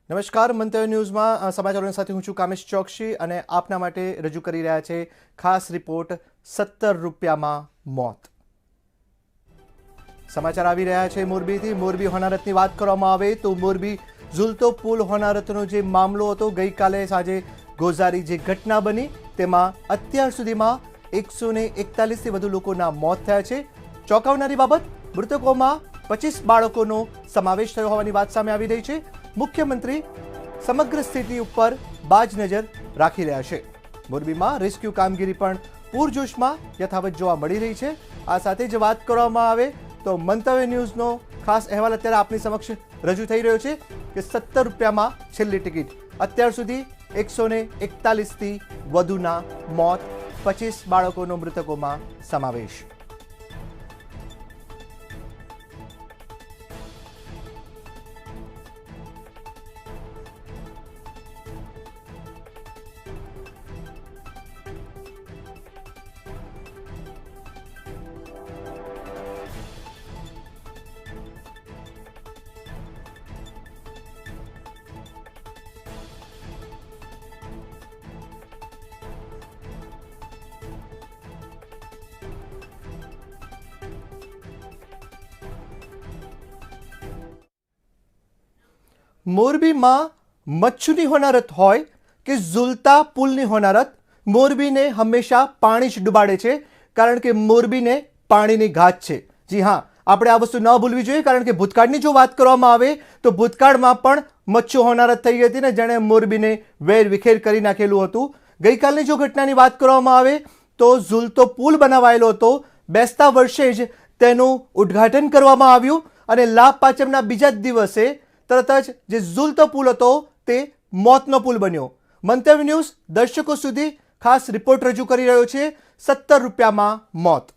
નમસ્કાર, મંતવ્ય ન્યૂઝમાં સમાચારોની સાથે હું છું કામેશ ચોકસી અને આપના માટે રજૂ કરી રહ્યા છે ખાસ રિપોર્ટ 17 રૂપિયામાં મોત। સમાચાર આવી રહ્યા છે મોરબીથી। મોરબી હોનારતની વાત કરવામાં આવે તો મોરબી ઝુલતો પુલ હોનારતનો જે મામલો હતો, ગઈકાલે સાંજે ગોઝારી જે ઘટના બની તેમાં અત્યાર સુધીમાં 141થી વધુ લોકોના મોત થયા છે। ચોંકાવનારી બાબત, મૃતકોમાં 25 બાળકોનો સમાવેશ થયો હોવાની વાત સામે આવી રહી છે। મુખ્યમંત્રી સમગ્ર સ્થિતિ ઉપર બાજ નજર રાખી રહ્યા છે। મોરબીમાં રેસ્ક્યુ કામગીરી પણ પૂરજોશમાં યથાવત જોવા મળી રહી છે। આ સાથે જ વાત કરવામાં આવે તો મંતવ્ય ન્યૂઝનો ખાસ અહેવાલ અત્યારે આપની સમક્ષ રજૂ થઈ રહ્યો છે કે 17 રૂપિયામાં છેલ્લી ટિકિટ। અત્યાર સુધી 141થી વધુના મોત, 25 બાળકોનો મૃતકોમાં સમાવેશ। મોરબીમાં મચ્છુની હોનારત હોય કે ઝુલતા પુલની હોનારત, મોરબીને હંમેશા પાણી જ ડૂબાડે છે, કારણ કે મોરબીને પાણીની ઘાટ છે। જી હા, આપણે આ વસ્તુ ન ભૂલવી જોઈએ, કારણ કે ભૂતકાળની જો વાત કરવામાં આવે તો ભૂતકાળમાં પણ મચ્છુ હોનારત થઈ હતી ને, જેણે મોરબીને વેર વિખેર કરી નાખેલું હતું। ગઈકાલની જો ઘટનાની વાત કરવામાં આવે તો ઝુલતો પુલ બનાવાયેલો હતો, બેસતા વર્ષે જ તેનું ઉદ્ઘાટન કરવામાં આવ્યું અને લાભ પાંચમના બીજા જ દિવસે તરત જ જે ઝુલતો પુલ હતો તે મોતનો પુલ બન્યો। મંતવ્ય ન્યૂઝ દર્શકો સુધી ખાસ રિપોર્ટ રજૂ કરી રહ્યો છે 17 રૂપિયામાં મોત।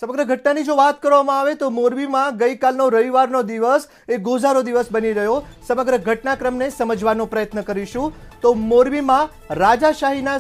સમગ્ર ઘટનાની જો વાત કરવામાં આવે તો મોરબીમાં ગઈકાલનો રવિવારનો દિવસ એ ગોઝારો દિવસ બની રહ્યો। સમગ્ર ઘટનાક્રમને સમજવાનો પ્રયત્ન કરીશું તો મોરબીમાં રાજાશાહીના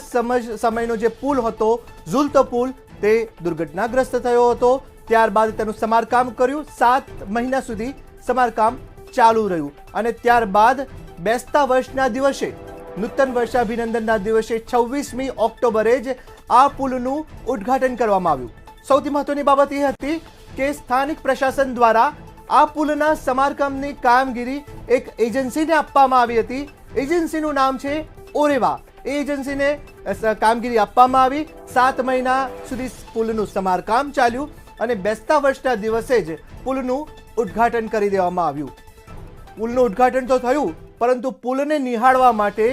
સમયનો જે પુલ હતો, ઝુલતો પુલ, તે દુર્ઘટનાગ્રસ્ત થયો હતો। ત્યારબાદ તેનું સમારકામ કર્યું, 7 મહિના સુધી સમારકામ ચાલુ રહ્યું અને ત્યારબાદ બેસતા વર્ષના દિવસે, નૂતન વર્ષાભિનંદનના દિવસે 26મી ઓક્ટોબરે જ આ પુલનું ઉદ્ઘાટન કરવામાં આવ્યું। સૌથી મહત્વની બાબત એ હતી કે સ્થાનિક પ્રશાસન દ્વારા આ પુલના સમારકામની કામગીરી એક એજન્સીને આપવામાં આવી હતી। એજન્સીનું નામ છે ઓરેવા। એ એજન્સીને કામગીરી આપવામાં આવી। 7 મહિના સુધી પુલનું સમારકામ ચાલ્યું અને બેસતા વર્ષના દિવસે જ પુલનું ઉદ્ઘાટન કરી દેવામાં આવ્યું। પુલનું ઉદ્ઘાટન તો થયું, પરંતુ પુલને નિહાળવા માટે,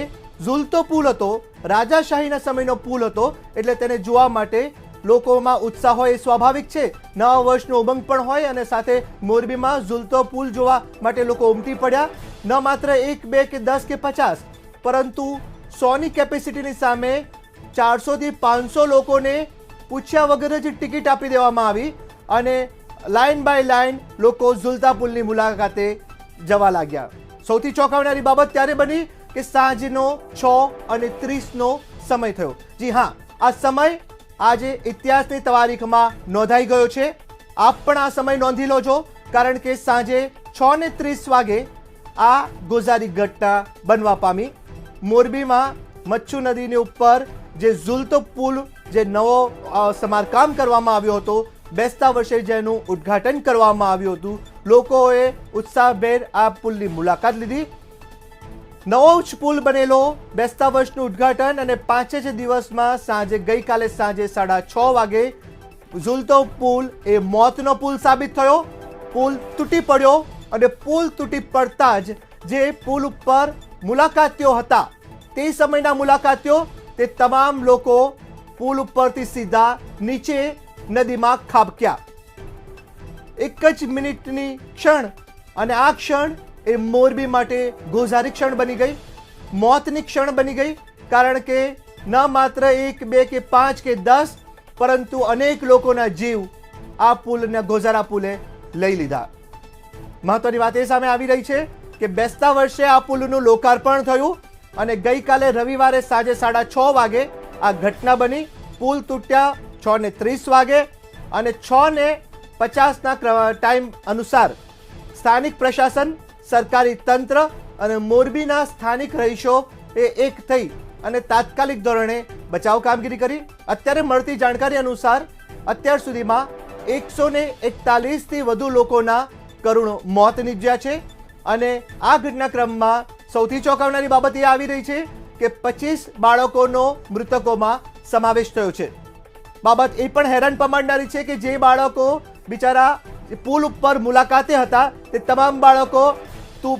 ઝુલતો પુલ હતો, રાજાશાહીના સમયનો પુલ હતો, એટલે તેને જોવા માટે લોકોમાં ઉત્સાહ હોય એ સ્વાભાવિક છે। નવા વર્ષનો ઉમંગ પણ હોય અને સાથે મોરબીમાં ઝુલતો પુલ જોવા માટે લોકો ઉમટી પડ્યા। ન માત્ર 1, 2 કે 10 કે 50, પરંતુ 100ની કેપેસિટીની સામે 400થી 500 લોકોને પૂછ્યા વગર જ ટિકિટ આપી દેવામાં આવી અને લાઇન બાય લાઇન લોકો ઝુલતા પુલની મુલાકાતે જવા લાગ્યા। સૌથી ચોંકાવનારી બાબત ત્યારે બની કે સાંજનો 6:30નો સમય થયો। જી હા, આ સમય આજે ઇતિહાસની તારીખમાં નોંધાઈ ગયો છે। આપ પણ આ સમય નોંધી લો છો, કારણ કે સાંજે 6:30 વાગે આ ગોઝારી ઘટના બનવા પામી। મોરબીમાં મચ્છુ નદીની ઉપર જે ઝુલતો પુલ, જે નવો સમારકામ કરવામાં આવ્યો હતો, બેસતા વર્ષે જેનું ઉદ્ઘાટન કરવામાં આવ્યું હતું, લોકોએ ઉત્સાહભેર આ પુલની મુલાકાત લીધી। નવો જ પુલ બનેલો, બેસતા વર્ષનું ઉદ્ઘાટન અને 5 જ દિવસમાં ગઈકાલે સાંજે 6:30 વાગે ઝુલતો પુલ એ મોતનો પુલ સાબિત થયો। પુલ તૂટી પડ્યો અને પુલ તૂટી પડતા જ જે પુલ ઉપર મુલાકાતીઓ હતા, તે સમયના મુલાકાતીઓ, તે તમામ લોકો પુલ ઉપરથી સીધા નીચે નદીમાં ખાબક્યા। એક જ મિનિટની ક્ષણ અને આ ક્ષણ એ મોરબી માટે ગોઝારી ક્ષણ બની ગઈ, મોતની ક્ષણ બની ગઈ, કારણ કે ન માત્ર 1, 2 કે 5 કે 10, પરંતુ અનેક લોકોના જીવ આ પુલને ગોઝારા પુલે લઈ લીધા। મહત્વની વાત એ સામે આવી રહી છે કે બેસતા વર્ષે આ પુલનું લોકાર્પણ થયું અને ગઈકાલે રવિવારે સાંજે 6:30 વાગે આ ઘટના બની। પુલ તૂટ્યા 6:30 વાગે અને 6:50 ટાઈમ અનુસાર સ્થાનિક પ્રશાસન, સરકારી તંત્ર અને મોરબીના સ્થાનિક રહીશો એ એક થઈ અને તાત્કાલિક ધોરણે બચાવ કામગીરી કરી। અત્યારે મળતી જાણકારી અનુસાર અત્યાર સુધીમાં 141 થી વધુ લોકોના કરુણ મોત નીપજ્યા છે અને આ ઘટનાક્રમમાં સૌથી ચોંકાવનારી બાબત એ આવી રહી છે કે 25 બાળકોનો મૃતકોમાં સમાવેશ થયો છે। બાબત એ પણ હેરાન પમાડનારી છે કે જે બાળકો બિચારા પુલ ઉપર મુલાકાતે હતા તે તમામ બાળકો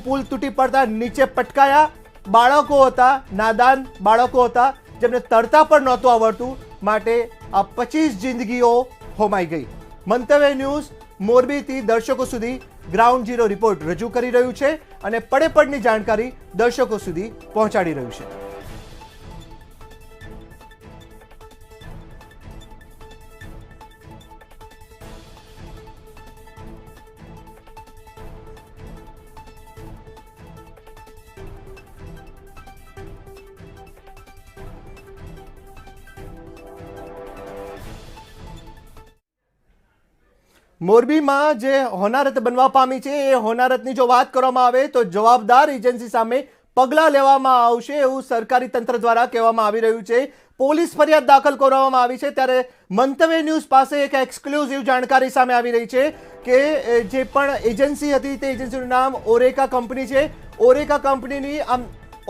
પુલ તૂટી પડતા નીચે પટકાયા। બાળકો હતા, નાદાન બાળકો હતા જેમને તરતા પણ નહોતું આવડતું, માટે આ 25 જિંદગીઓ હોમાઈ ગઈ। મંતવ્ય ન્યૂઝ મોરબીથી દર્શકો સુધી ગ્રાઉન્ડ ઝીરો રિપોર્ટ રજૂ કરી રહ્યું છે અને પડેપડની જાણકારી દર્શકો સુધી પહોંચાડી રહ્યું છે। મોરબીમાં જે હોનારત બનવા પામી છે એ હોનારતની જો વાત કરવામાં આવે તો જવાબદાર એજન્સી સામે પગલાં લેવામાં આવશે એવું સરકારી તંત્ર દ્વારા કહેવામાં આવી રહ્યું છે। પોલીસ ફરિયાદ દાખલ કરવામાં આવી છે। ત્યારે મંતવ્ય ન્યૂઝ પાસે એક એક્સક્લુઝિવ જાણકારી સામે આવી રહી છે કે જે પણ એજન્સી હતી તે એજન્સીનું નામ ઓરેકા કંપની છે।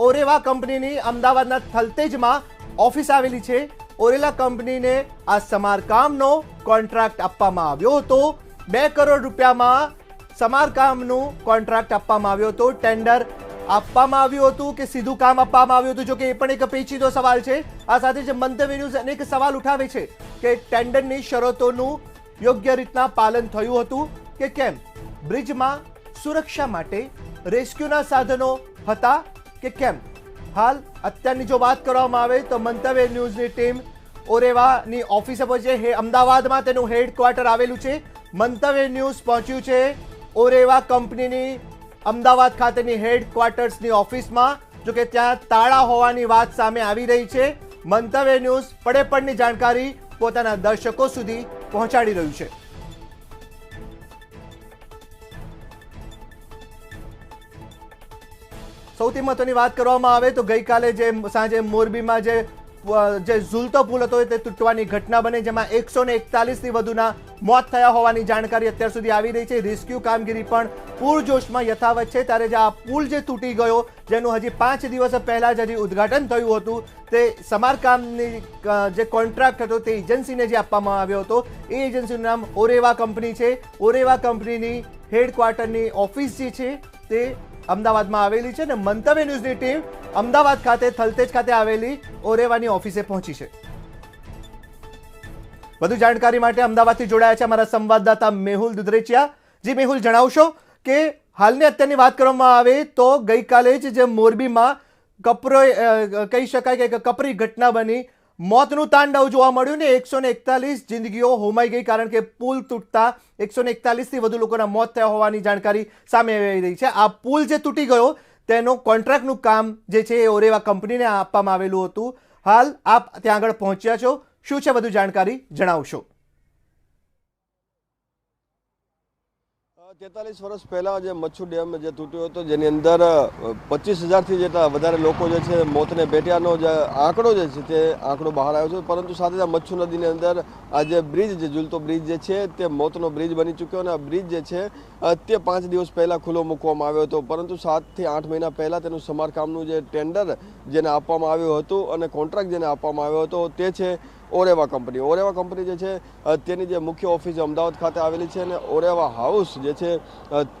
ઓરેવા કંપનીની અમદાવાદના થલતેજમાં ઓફિસ આવેલી છે। ઓરેલા કંપનીને આ સમારકામનો કોન્ટ્રાક્ટ આપવામાં આવ્યો હતો। 2 કરોડ રૂપિયામાં સમારકામનું કોન્ટ્રાક્ટ આપવામાં આવ્યો હતો। ટેન્ડર આપવામાં આવ્યું હતું કે સીધું કામ આપવામાં આવ્યું હતું? જો કે એ પણ એક પેચીદો સવાલ છે। આ સાથે જ મંતવ્ય ન્યૂઝ અનેક સવાલ ઉઠાવે છે કે ટેન્ડરની શરતોનું યોગ્ય રીતના પાલન થયું હતું કે કેમ? બ્રિજમાં સુરક્ષા માટે રેસ્ક્યુના સાધનો હતા કે કેમ? હાલ અત્યારની જો વાત કરવામાં આવે તો મંતવ્ય ન્યૂઝની ટીમ ઓરેવાની ઓફિસે પહોંચી છે। અમદાવાદમાં તેનું હેડક્વાર્ટર આવેલું છે। મંતવ્ય ન્યૂઝ પહોંચ્યું છે ઓરેવા કંપનીની અમદાવાદ ખાતેની હેડક્વાર્ટર્સની ઓફિસમાં। જો કે ત્યાં તાળા હોવાની વાત સામે આવી રહી છે। મંતવ્ય ન્યૂઝ પડેપડની જાણકારી પોતાના દર્શકો સુધી પહોંચાડી રહ્યું છે। સૌથી મહત્વની વાત કરવામાં આવે તો ગઈકાલે જે સાંજે મોરબીમાં જે ઝૂલતો પુલ હતો તે તૂટવાની ઘટના બની, જેમાં 141 થી વધુના મોત થયા હોવાની જાણકારી અત્યાર સુધી આવી રહી છે। રેસ્ક્યુ કામગીરી પણ પૂરજોશમાં યથાવત છે। ત્યારે જે આ પુલ જે તૂટી ગયો, જેનું હજી 5 દિવસ પહેલા જ ઉદ્ઘાટન થયું હતું, તે સમારકામની જે કોન્ટ્રાક્ટ હતો તે એજન્સીને જે આપવામાં આવ્યો હતો એ એજન્સીનું નામ ઓરેવા કંપની છે। ઓરેવા કંપનીની હેડક્વાર્ટરની ઓફિસ જે છે તે અમદાવાદમાં આવેલી છે અને મંતવ્ય ન્યૂઝની ટીમ અમદાવાદ ખાતે થલતેજ ખાતે આવેલી ઓરેવાની ઓફિસે પહોંચી છે। વધુ જાણકારી માટે અમદાવાદથી જોડાયા છે અમારા સંવાદદાતા મેહુલ દુધરેચિયા। જી મેહુલ, જણાવશો કે હાલની અત્યારની વાત કરવામાં આવે તો ગઈકાલે જ જે મોરબીમાં કહી શકાય કે કપરી ઘટના બની, મોતનું તાંડવ જોવા મળ્યું ને 141 જિંદગીઓ હોમાઈ ગઈ, કારણ કે પુલ તૂટતા 141 થી વધુ લોકોના મોત થયા હોવાની જાણકારી સામે આવી રહી છે। આ પુલ જે તૂટી ગયો તેનો કોન્ટ્રાક્ટનું કામ જે છે એ ઓરેવા કંપનીને આપવામાં આવેલું હતું। હાલ આપ ત્યાં આગળ પહોંચ્યા છો, શું છે વધુ જાણકારી જણાવશો? 43 વર્ષ પહેલાં જે મચ્છુ ડેમ જે તૂટ્યો હતો, જેની અંદર 25,000થી જેટલા વધારે લોકો જે છે મોતને ભેટ્યાનો જે આંકડો જે છે તે આંકડો બહાર આવ્યો છે। પરંતુ સાથે મચ્છુ નદીની અંદર આ જે બ્રિજ, જે ઝૂલતો બ્રિજ જે છે તે મોતનો બ્રિજ બની ચૂક્યો અને આ બ્રિજ જે છે તે 5 દિવસ પહેલાં ખુલ્લો મૂકવામાં આવ્યો હતો। પરંતુ 7 થી 8 મહિના પહેલાં તેનું સમારકામનું જે ટેન્ડર જેને આપવામાં આવ્યું હતું અને કોન્ટ્રાક્ટ જેને આપવામાં આવ્યો હતો તે છે ઓરેવા કંપની। ઓરેવા કંપની જે છે તેની જે મુખ્ય ઓફિસ અમદાવાદ ખાતે આવેલી છે અને ઓરેવા હાઉસ જે છે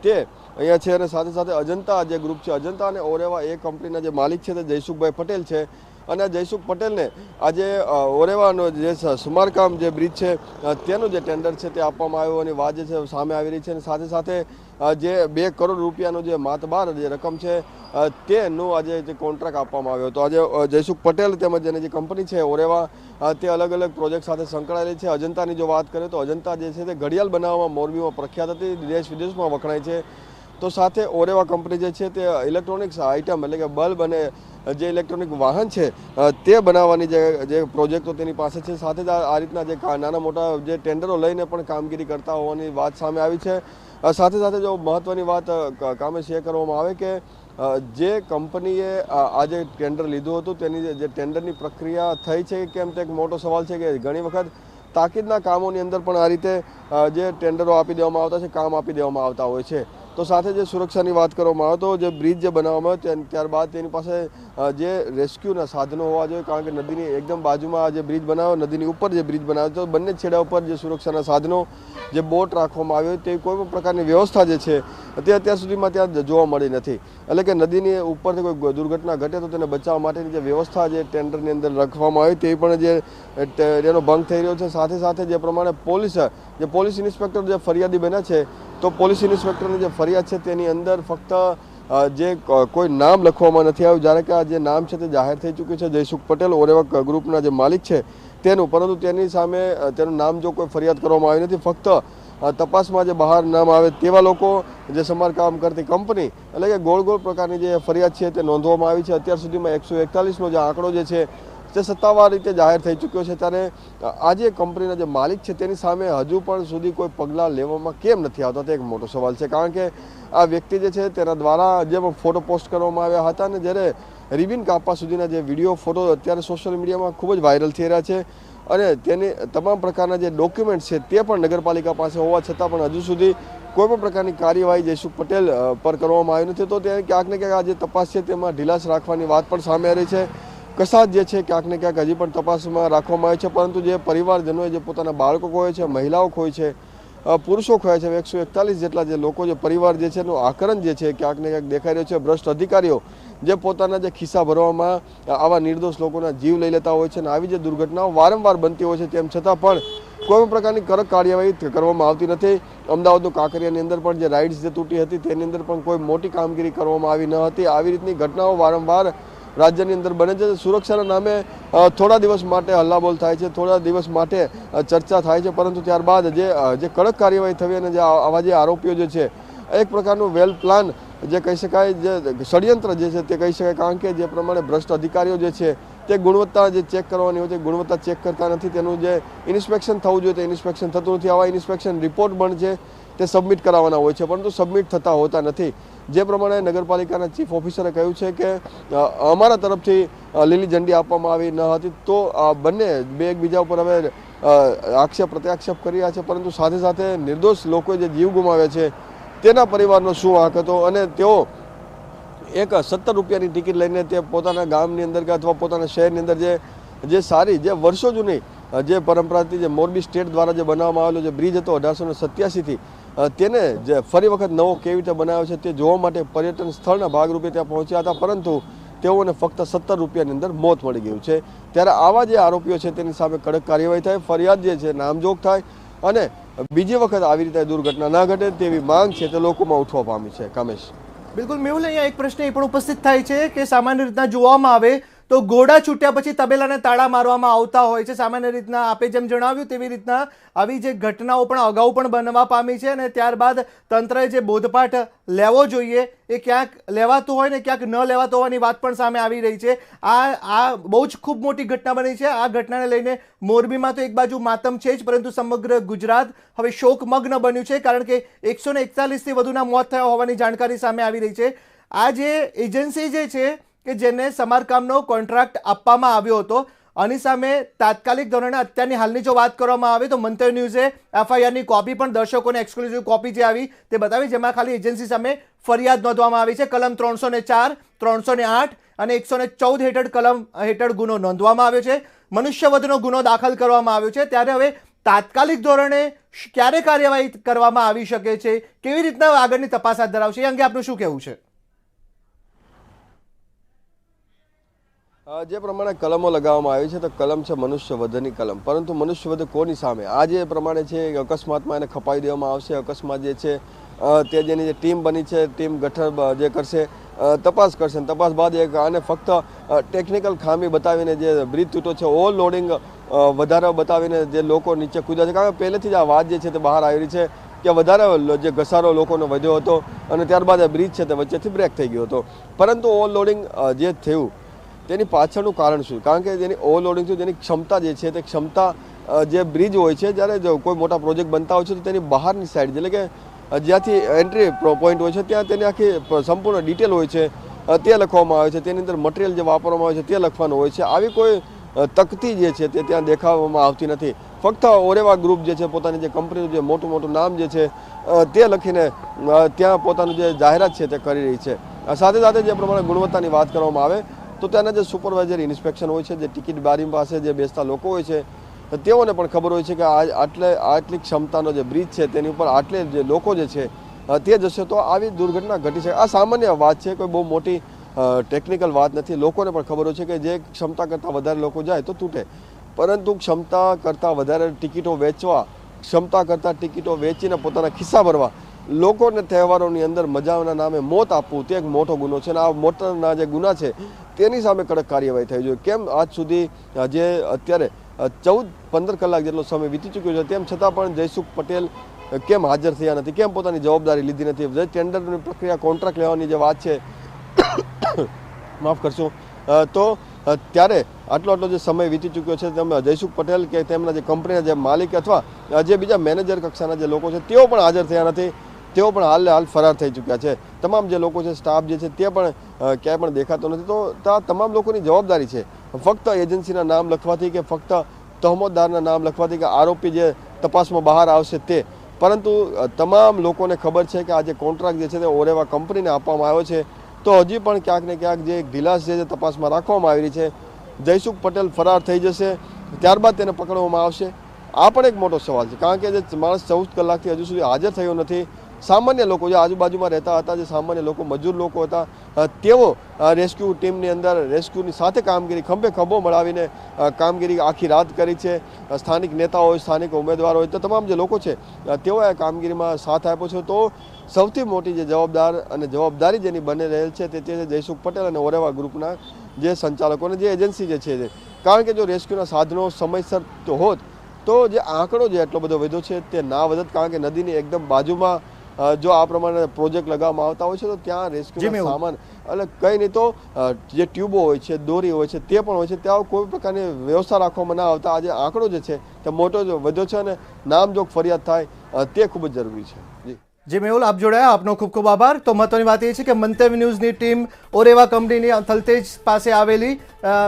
તે અહીંયા છે અને સાથે સાથે અજંતા જે ગ્રુપ છે, અજંતા અને ઓરેવા એ કંપનીના જે માલિક છે તે જયસુખભાઈ પટેલ છે। અને જયસુખ પટેલને આજે ઓરેવાનો જે સમારકામ જે બ્રિજ છે તેનું જે ટેન્ડર છે તે આપવામાં આવ્યું અને વાત જે છે સામે આવી રહી છે અને સાથે સાથે જે 2 કરોડ રૂપિયાનો જે માતબાર જે રકમ છે તેનું આજે જે કોન્ટ્રાક્ટ આપવામાં આવ્યો હતો. આજે જયસુખ પટેલ તેમજ એની જે કંપની છે ઓરેવા તે અલગ અલગ પ્રોજેક્ટ સાથે સંકળાયેલી છે. અજંતાની જો વાત કરીએ તો અજંતા જે છે તે ઘડિયાળ બનાવવામાં મોરબીમાં પ્રખ્યાત હતી, દેશ વિદેશમાં વખણાય છે. તો સાથે ઓરેવા કંપની જે છે તે ઇલેક્ટ્રોનિક્સ આઇટમ એટલે કે બલ્બ અને જે ઇલેક્ટ્રોનિક વાહન છે તે બનાવવાની જે પ્રોજેક્ટો તેની પાસે છે. સાથે જ આ રીતના જે નાના મોટા જે ટેન્ડરો લઈને પણ કામગીરી કરતા હોવાની વાત સામે આવી છે. સાથે સાથે જો મહત્વની વાત કામે એ કરવામાં આવે કે જે કંપનીએ આજે ટેન્ડર લીધું હતું તેની જે ટેન્ડરની પ્રક્રિયા થઈ છે કે કેમ તે એક મોટો સવાલ છે કે ઘણી વખત તાકીદના કામોની અંદર પણ આ રીતે જે ટેન્ડરો આપી દેવામાં આવતા છે, કામ આપી દેવામાં આવતા હોય છે. તો સાથે જે સુરક્ષાની વાત કરવામાં આવે તો જે બ્રિજ જે બનાવવામાં આવ્યો ત્યારબાદ તેની પાસે જે રેસ્ક્યુના સાધનો હોવા જોઈએ, કારણ કે નદીની એકદમ બાજુમાં જે બ્રિજ બનાવ્યો, નદીની ઉપર જે બ્રિજ બનાવ્યો તો બંને છેડા ઉપર જે સુરક્ષાના સાધનો, જે બોટ રાખવામાં આવ્યો તે કોઈ પણ પ્રકારની વ્યવસ્થા જે છે તે અત્યાર સુધીમાં ત્યાં જોવા મળી નથી. એટલે કે નદીની ઉપરથી કોઈ દુર્ઘટના ઘટે તો તેને બચાવવા માટેની જે વ્યવસ્થા જે ટેન્ડરની અંદર રાખવામાં આવી તે પણ જે એનો ભંગ થઈ રહ્યો છે. સાથે સાથે જે પ્રમાણે પોલીસ ઇન્સ્પેક્ટર જે ફરિયાદી બન્યા છે તો પોલીસ ઇન્સ્પેક્ટરની જે ફરિયાદ છે તેની અંદર ફક્ત જે કોઈ નામ લખવામાં નથી આવ્યું, જ્યારે કે આ જે નામ છે તે જાહેર થઈ ચૂક્યું છે જયસુખ પટેલ ઓરેવા ગ્રુપના જે માલિક છે તેનું, પરંતુ તેની સામે તેનું નામ જો કોઈ ફરિયાદ કરવામાં આવી નથી. ફક્ત તપાસમાં જે બહાર નામ આવે તેવા લોકો, જે સમારકામ કરતી કંપની, એટલે કે ગોળ પ્રકારની જે ફરિયાદ છે તે નોંધવામાં આવી છે. અત્યાર સુધીમાં 141નો જે આંકડો જે છે તે સત્તાવાર રીતે જાહેર થઈ ચૂક્યો છે. ત્યારે આજે કંપનીના જે માલિક છે તેની સામે હજુ પણ સુધી કોઈ પગલાં લેવામાં કેમ નથી આવતા તે એક મોટો સવાલ છે. કારણ કે આ વ્યક્તિ જે છે તેના દ્વારા જે ફોટો પોસ્ટ કરવામાં આવ્યા હતા અને જ્યારે રિબિન કાપવા સુધીના જે વિડીયો ફોટો અત્યારે સોશિયલ મીડિયામાં ખૂબ જ વાયરલ થઈ રહ્યા છે અને તેની તમામ પ્રકારના જે ડોક્યુમેન્ટ છે તે પણ નગરપાલિકા પાસે હોવા છતાં પણ હજુ સુધી કોઈ પણ પ્રકારની કાર્યવાહી જયસુખ પટેલ પર કરવામાં આવી નથી. તો તે ક્યાંક ને ક્યાંક આ જે તપાસ છે તેમાં ઢીલાસ રાખવાની વાત પણ સામે આવી રહી છે. કસાત જે છે ક્યાંક ને ક્યાંક હજી પણ તપાસમાં રાખવામાં આવે છે, પરંતુ જે પરિવારજનોએ જે પોતાના બાળકો ખોય છે, મહિલાઓ ખોય છે, પુરુષો ખોયા છે, 141 જેટલા જે લોકો, જે પરિવાર જે છે એનું આકરણ જે છે ક્યાંક ને ક્યાંક દેખાઈ રહ્યો છે. ભ્રષ્ટ અધિકારીઓ જે પોતાના જે ખિસ્સા ભરવામાં આવા નિર્દોષ લોકોના જીવ લઈ લેતા હોય છે અને આવી જે દુર્ઘટનાઓ વારંવાર બનતી હોય છે તેમ છતાં પણ કોઈ પણ પ્રકારની કડક કાર્યવાહી કરવામાં આવતી નથી. અમદાવાદનું કાંકરિયાની અંદર પણ જે રાઇડ્સ જે તૂટી હતી તેની અંદર પણ કોઈ મોટી કામગીરી કરવામાં આવી ન હતી. આવી રીતની ઘટનાઓ વારંવાર રાજ્યની અંદર બને છે. સુરક્ષાના નામે થોડા દિવસ માટે હલ્લાબોલ થાય છે, થોડા દિવસ માટે ચર્ચા થાય છે, પરંતુ ત્યારબાદ જે કડક કાર્યવાહી થવી અને જે આવા જે આરોપીઓ જે છે એક પ્રકારનું વેલ પ્લાન જે કહી શકાય, જે ષડયંત્ર જે છે તે કહી શકાય. કારણ કે જે પ્રમાણે ભ્રષ્ટ અધિકારીઓ જે છે તે ગુણવત્તા જે ચેક કરવાની હોય તે ગુણવત્તા ચેક કરતા નથી, તેનું જે ઇન્સ્પેક્શન થવું જોઈએ તે ઇન્સ્પેક્શન થતું નથી. આવા ઇન્સ્પેક્શન રિપોર્ટ પણ છે તે સબમિટ કરાવવાના હોય છે, પરંતુ સબમિટ થતા હોતા નથી. જે પ્રમાણે નગરપાલિકાના ચીફ ઓફિસરે કહ્યું છે કે અમારા તરફથી લીલી ઝંડી આપવામાં આવી ન હતી, તો બંને એકબીજા ઉપર હવે આક્ષેપ પ્રત્યાક્ષેપ કરી રહ્યા છે. પરંતુ સાથે સાથે નિર્દોષ લોકોએ જે જીવ ગુમાવ્યા છે તેના પરિવારનો શું વાંક હતો અને તેઓ એક 17 રૂપિયાની ટિકિટ લઈને તે પોતાના ગામની અંદર કે અથવા પોતાના શહેરની અંદર જે સારી, જે વર્ષો જૂની જે પરંપરાથી જે મોરબી સ્ટેટ દ્વારા જે બનાવવામાં આવેલો જે બ્રિજ હતો 1887થી, તેને જે ફરી વખત નવો કેવી રીતે બનાવ્યો છે તે જોવા માટે પર્યટન સ્થળના ભાગરૂપે ત્યાં પહોંચ્યા હતા, પરંતુ તેઓને ફક્ત 17 રૂપિયાની અંદર મોત મળી ગયું છે. ત્યારે આવા જે આરોપીઓ છે તેની સામે કડક કાર્યવાહી થાય, ફરિયાદ જે છે નામજોગ થાય અને બીજી વખત આવી રીતે દુર્ઘટના ના ઘટે તેવી માંગ છે તે લોકોમાં ઉઠવા પામી છે. કામેશ, બિલકુલ મેહુલ, અહીંયા એક પ્રશ્ન એ પણ ઉપસ્થિત થાય છે કે સામાન્ય રીતના જોવામાં આવે તો ઘોડા છૂટ્યા પછી તબેલાને તાળા મારવામાં આવતા હોય છે. સામાન્ય રીતના આપે જેમ જણાવ્યું તેવી રીતના આવી જે ઘટનાઓ પણ અગાઉ પણ બનવા પામી છે અને ત્યારબાદ તંત્રએ જે બોધપાઠ લેવો જોઈએ એ ક્યાંક લેવાતું હોય ને ક્યાંક ન લેવાતો હોવાની વાત પણ સામે આવી રહી છે. આ બહુ જ ખૂબ મોટી ઘટના બની છે. આ ઘટનાને લઈને મોરબીમાં તો એક બાજુ માતમ છે જ, પરંતુ સમગ્ર ગુજરાત હવે શોકમગ્ન બન્યું છે, કારણ કે 141થી વધુના મોત થયા હોવાની જાણકારી સામે આવી રહી છે. આ જે એજન્સી જે છે કે જેને સમારકામનો કોન્ટ્રાક્ટ આપવામાં આવ્યો હતો, આની સામે તાત્કાલિક ધોરણે અત્યારની હાલની જો વાત કરવામાં આવે તો મંતવ્ય ન્યૂઝે FIRની કોપી પણ દર્શકોને એક્સક્લુઝિવ કોપી જે આવી તે બતાવી, જેમાં ખાલી એજન્સી સામે ફરિયાદ નોંધવામાં આવી છે. કલમ 304, 308 અને 114 હેઠળ કલમ હેઠળ ગુનો નોંધવામાં આવ્યો છે. મનુષ્યવધનો ગુનો દાખલ કરવામાં આવ્યો છે. ત્યારે હવે તાત્કાલિક ધોરણે ક્યારે કાર્યવાહી કરવામાં આવી શકે છે, કેવી રીતના આગળની તપાસ હાથ ધરાવશે, એ અંગે આપનું શું કહેવું છે? જે પ્રમાણે કલમો લગાવવામાં આવી છે તો કલમ છે મનુષ્ય વધની કલમ, પરંતુ મનુષ્ય વધ કોની સામે? આ જે પ્રમાણે છે અકસ્માતમાં એને ખપાવી દેવામાં આવશે. અકસ્માત જે છે તે જેની જે ટીમ બની છે, ટીમ ગઠન જે કરશે, તપાસ કરશે. તપાસ બાદ એક આને ફક્ત ટેકનિકલ ખામી બતાવીને જે બ્રિજ તૂટો છે, ઓવર લોડિંગ વધારે બતાવીને જે લોકો નીચે કૂદ્યા છે, કારણ કે પહેલેથી જ આ વાત જે છે તે બહાર આવી રહી છે કે વધારે જે ઘસારો લોકોનો વધ્યો હતો અને ત્યારબાદ આ બ્રિજ છે તે વચ્ચેથી બ્રેક થઈ ગયો હતો. પરંતુ ઓવરલોડિંગ જે થયું તેની પાછળનું કારણ શું? કારણ કે જેની ઓવરલોડિંગ થયું તેની ક્ષમતા જે છે તે ક્ષમતા જે બ્રિજ હોય છે, જ્યારે કોઈ મોટા પ્રોજેક્ટ બનતા હોય છે તો તેની બહારની સાઈડ એટલે કે જ્યાંથી એન્ટ્રી પોઈન્ટ હોય છે ત્યાં તેની આખી સંપૂર્ણ ડિટેલ હોય છે તે લખવામાં આવે છે. તેની અંદર મટીરિયલ જે વાપરવામાં આવે છે તે લખવાનું હોય છે. આવી કોઈ તકતી જે છે તે ત્યાં દેખાવામાં આવતી નથી. ફક્ત ઓરેવા ગ્રુપ જે છે પોતાની જે કંપનીનું જે મોટું નામ જે છે તે લખીને ત્યાં પોતાનું જે જાહેરાત છે તે કરી રહી છે. સાથે સાથે જે પ્રમાણે ગુણવત્તાની વાત કરવામાં આવે તો ત્યાંના જે સુપરવાઇઝર ઇન્સ્પેક્શન હોય છે, જે ટિકિટ બારી પાસે જે બેસતા લોકો હોય છે, તેઓને પણ ખબર હોય છે કે આટલી ક્ષમતાનો જે બ્રિજ છે તેની ઉપર આટલે જે લોકો જે છે તે જશે તો આવી દુર્ઘટના ઘટી શકે. આ સામાન્ય વાત છે, કોઈ બહુ મોટી ટેકનિકલ વાત નથી. લોકોને પણ ખબર હોય છે કે જે ક્ષમતા કરતાં વધારે લોકો જાય તો તૂટે, પરંતુ ક્ષમતા કરતાં વધારે ટિકિટો વેચવા, ક્ષમતા કરતાં ટિકિટો વેચીને પોતાના ખિસ્સા ભરવા, લોકોને તહેવારોની અંદર મજાના નામે મોત આપવું તે એક મોટો ગુનો છે. અને આ મોટરના જે ગુના છે તેની સામે કડક કાર્યવાહી થવી જોઈએ. કેમ આજ સુધી જે અત્યારે 14-15 કલાક જેટલો સમય વીતી ચૂક્યો છે તેમ છતાં પણ જયસુખ પટેલ કેમ હાજર થયા નથી? કેમ પોતાની જવાબદારી લીધી નથી? જે ટેન્ડરની પ્રક્રિયા, કોન્ટ્રાક્ટ લેવાની જે વાત છે માફ કરશો તો ત્યારે આટલો જે સમય વીતી ચૂક્યો છે તેમ જયસુખ પટેલ કે તેમના જે કંપનીના જે માલિક અથવા જે બીજા મેનેજર કક્ષાના જે લોકો છે તેઓ પણ હાજર થયા નથી. તેઓ પણ હાલ ફરાર થઈ ચૂક્યા છે. તમામ જે લોકો છે, સ્ટાફ જે છે તે પણ ક્યાંય પણ દેખાતો નથી. તો આ તમામ લોકોની જવાબદારી છે. ફક્ત એજન્સીના નામ લખવાથી કે ફક્ત તહોમતદારના નામ લખવાથી કે આરોપી જે તપાસમાં બહાર આવશે તે, પરંતુ તમામ લોકોને ખબર છે કે આ જે કોન્ટ્રાક્ટ જે છે તે ઓરેવા કંપનીને આપવામાં આવ્યો છે. તો હજી પણ ક્યાંક ને ક્યાંક જે ઢીલાસ જે તપાસમાં રાખવામાં આવી રહી છે. જયસુખ પટેલ ફરાર થઈ જશે, ત્યારબાદ તેને પકડવામાં આવશે. આ પણ એક મોટો સવાલ છે, કારણ કે જે માણસ 14 કલાકથી હજુ સુધી હાજર થયો નથી. સામાન્ય લોકો જે આજુબાજુમાં રહેતા હતા, જે સામાન્ય લોકો, મજૂર લોકો હતા, તેઓ રેસ્ક્યુ ટીમની અંદર રેસ્ક્યુની સાથે કામગીરી ખંભે ખંભો મળાવીને કામગીરી આખી રાત કરી છે. સ્થાનિક નેતાઓ હોય, સ્થાનિક ઉમેદવારો હોય, તો તમામ જે લોકો છે તેઓએ આ કામગીરીમાં સાથ આપ્યો છે. તો સૌથી મોટી જે જવાબદારી જેની બની રહેલ છે તે છે જયસુખ પટેલ અને ઓરેવા ગ્રુપના જે સંચાલકો અને જે એજન્સી જે છે. કારણ કે જો રેસ્ક્યુના સાધનો સમયસર તો હોત તો જે આંકડો જે એટલો બધો વધ્યો છે તે ના વધત. કારણ કે નદીની એકદમ બાજુમાં જો આ પ્રમાણે પ્રોજેક્ટ લગાવવામાં આવતા હોય છે તો ત્યાં રેસ્ક્યુનો સામાન એટલે કંઈ નહીં તો જે ટ્યુબો હોય છે, દોરી હોય છે, તે પણ હોય છે, ત્યાં કોઈ પ્રકારની વ્યવસ્થા રાખવામાં ના આવતા આજે આંકડો જે છે તે મોટો વધ્યો છે અને નામજોગ ફરિયાદ થાય તે ખૂબ જ જરૂરી છે. જી મેહુલ, આપ જોડાયા, આપનો ખૂબ ખૂબ આભાર. તો મહત્વની વાત એ છે કે મંતવ્ય ન્યૂઝની ટીમ ઓરેવા કંપનીની થલતેજ પાસે આવેલી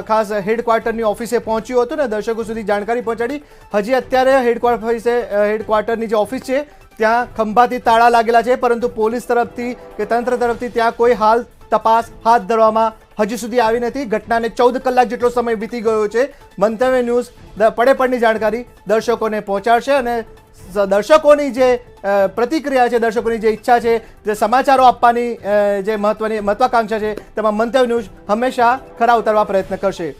ખાસ હેડક્વાર્ટરની ઓફિસે પહોંચ્યું હતું ને દર્શકો સુધી જાણકારી પહોંચાડી. હજી અત્યારે હેડક્વાર્ટરની જે ઓફિસ છે ત્યાં ખંભાથી તાળા લાગેલા છે, પરંતુ પોલીસ તરફથી કે તંત્ર તરફથી ત્યાં કોઈ હાલ તપાસ હાથ ધરવામાં હજી સુધી આવી નથી. ઘટનાને 14 કલાક જેટલો સમય વીતી ગયો છે. મંતવ્ય ન્યૂઝ પડે જાણકારી દર્શકોને પહોંચાડશે અને દર્શકોની જે પ્રતિક્રિયા છે, દર્શકોની જે ઈચ્છા છે, જે સમાચારો આપવાની જે મહત્વાકાંક્ષા છે તેમાં મંતવ્ય ન્યૂઝ હંમેશા ખરા ઉતરવા પ્રયત્ન કરશે.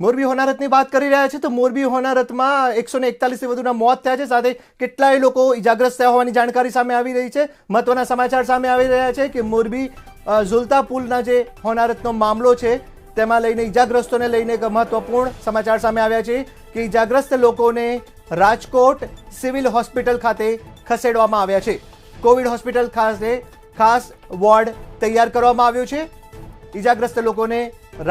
મોરબી હોનારતની વાત કરી રહ્યા છે તો મોરબી હોનારતમાં 141 થી વધુના મોત થયા છે, સાથે કેટલાય લોકો ઇજાગ્રસ્ત થયા હોવાની જાણકારી સામે આવી રહી છે. મહત્વના સમાચાર સામે આવી રહ્યા છે કે મોરબી ઝુલતા પુલના જે હોનારતનો મામલો છે તેમાં લઈને ઇજાગ્રસ્તોને લઈને મહત્વપૂર્ણ સમાચાર સામે આવ્યા છે કે ઇજાગ્રસ્ત લોકોને રાજકોટ સિવિલ હોસ્પિટલ ખાતે ખસેડવામાં આવ્યા છે. કોવિડ હોસ્પિટલ ખાતે ખાસ વોર્ડ તૈયાર કરવામાં આવ્યો છે. ઇજાગ્રસ્ત લોકોને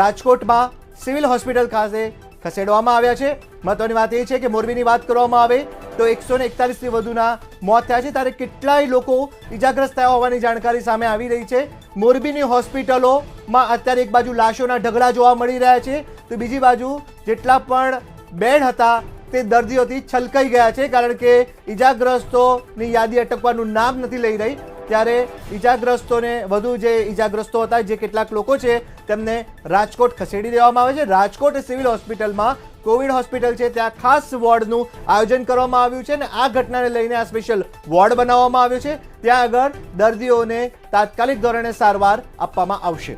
રાજકોટમાં સિવિલ હોસ્પિટલ ખાતે ખસેડવામાં આવ્યા છે. મહત્વની વાત એ છે કે મોરબીની વાત કરવામાં આવે તો 141 થી વધુના મોત થયા છે, ત્યારે કેટલાય લોકો ઇજાગ્રસ્ત થયા હોવાની જાણકારી સામે આવી રહી છે. મોરબીની હોસ્પિટલોમાં અત્યારે એક બાજુ લાશોના ઢગલા જોવા મળી રહ્યા છે તો બીજી બાજુ જેટલા પણ બેડ હતા તે દર્દીઓથી છલકાઈ ગયા છે, કારણ કે ઈજાગ્રસ્તોની યાદી અટકવાનું નામ નથી લઈ રહી. ત્યારે ઈજાગ્રસ્તોને વધુ જે ઈજાગ્રસ્તો હતા, જે કેટલાક લોકો છે, તેમને રાજકોટ ખસેડી દેવામાં આવે છે. રાજકોટ સિવિલ હોસ્પિટલમાં કોવિડ હોસ્પિટલ છે, ત્યાં ખાસ વોર્ડનું આયોજન કરવામાં આવ્યું છે અને આ ઘટનાને લઈને આ સ્પેશિયલ વોર્ડ બનાવવામાં આવ્યો છે. ત્યાં આગળ દર્દીઓને તાત્કાલિક ધોરણે સારવાર આપવામાં આવશે.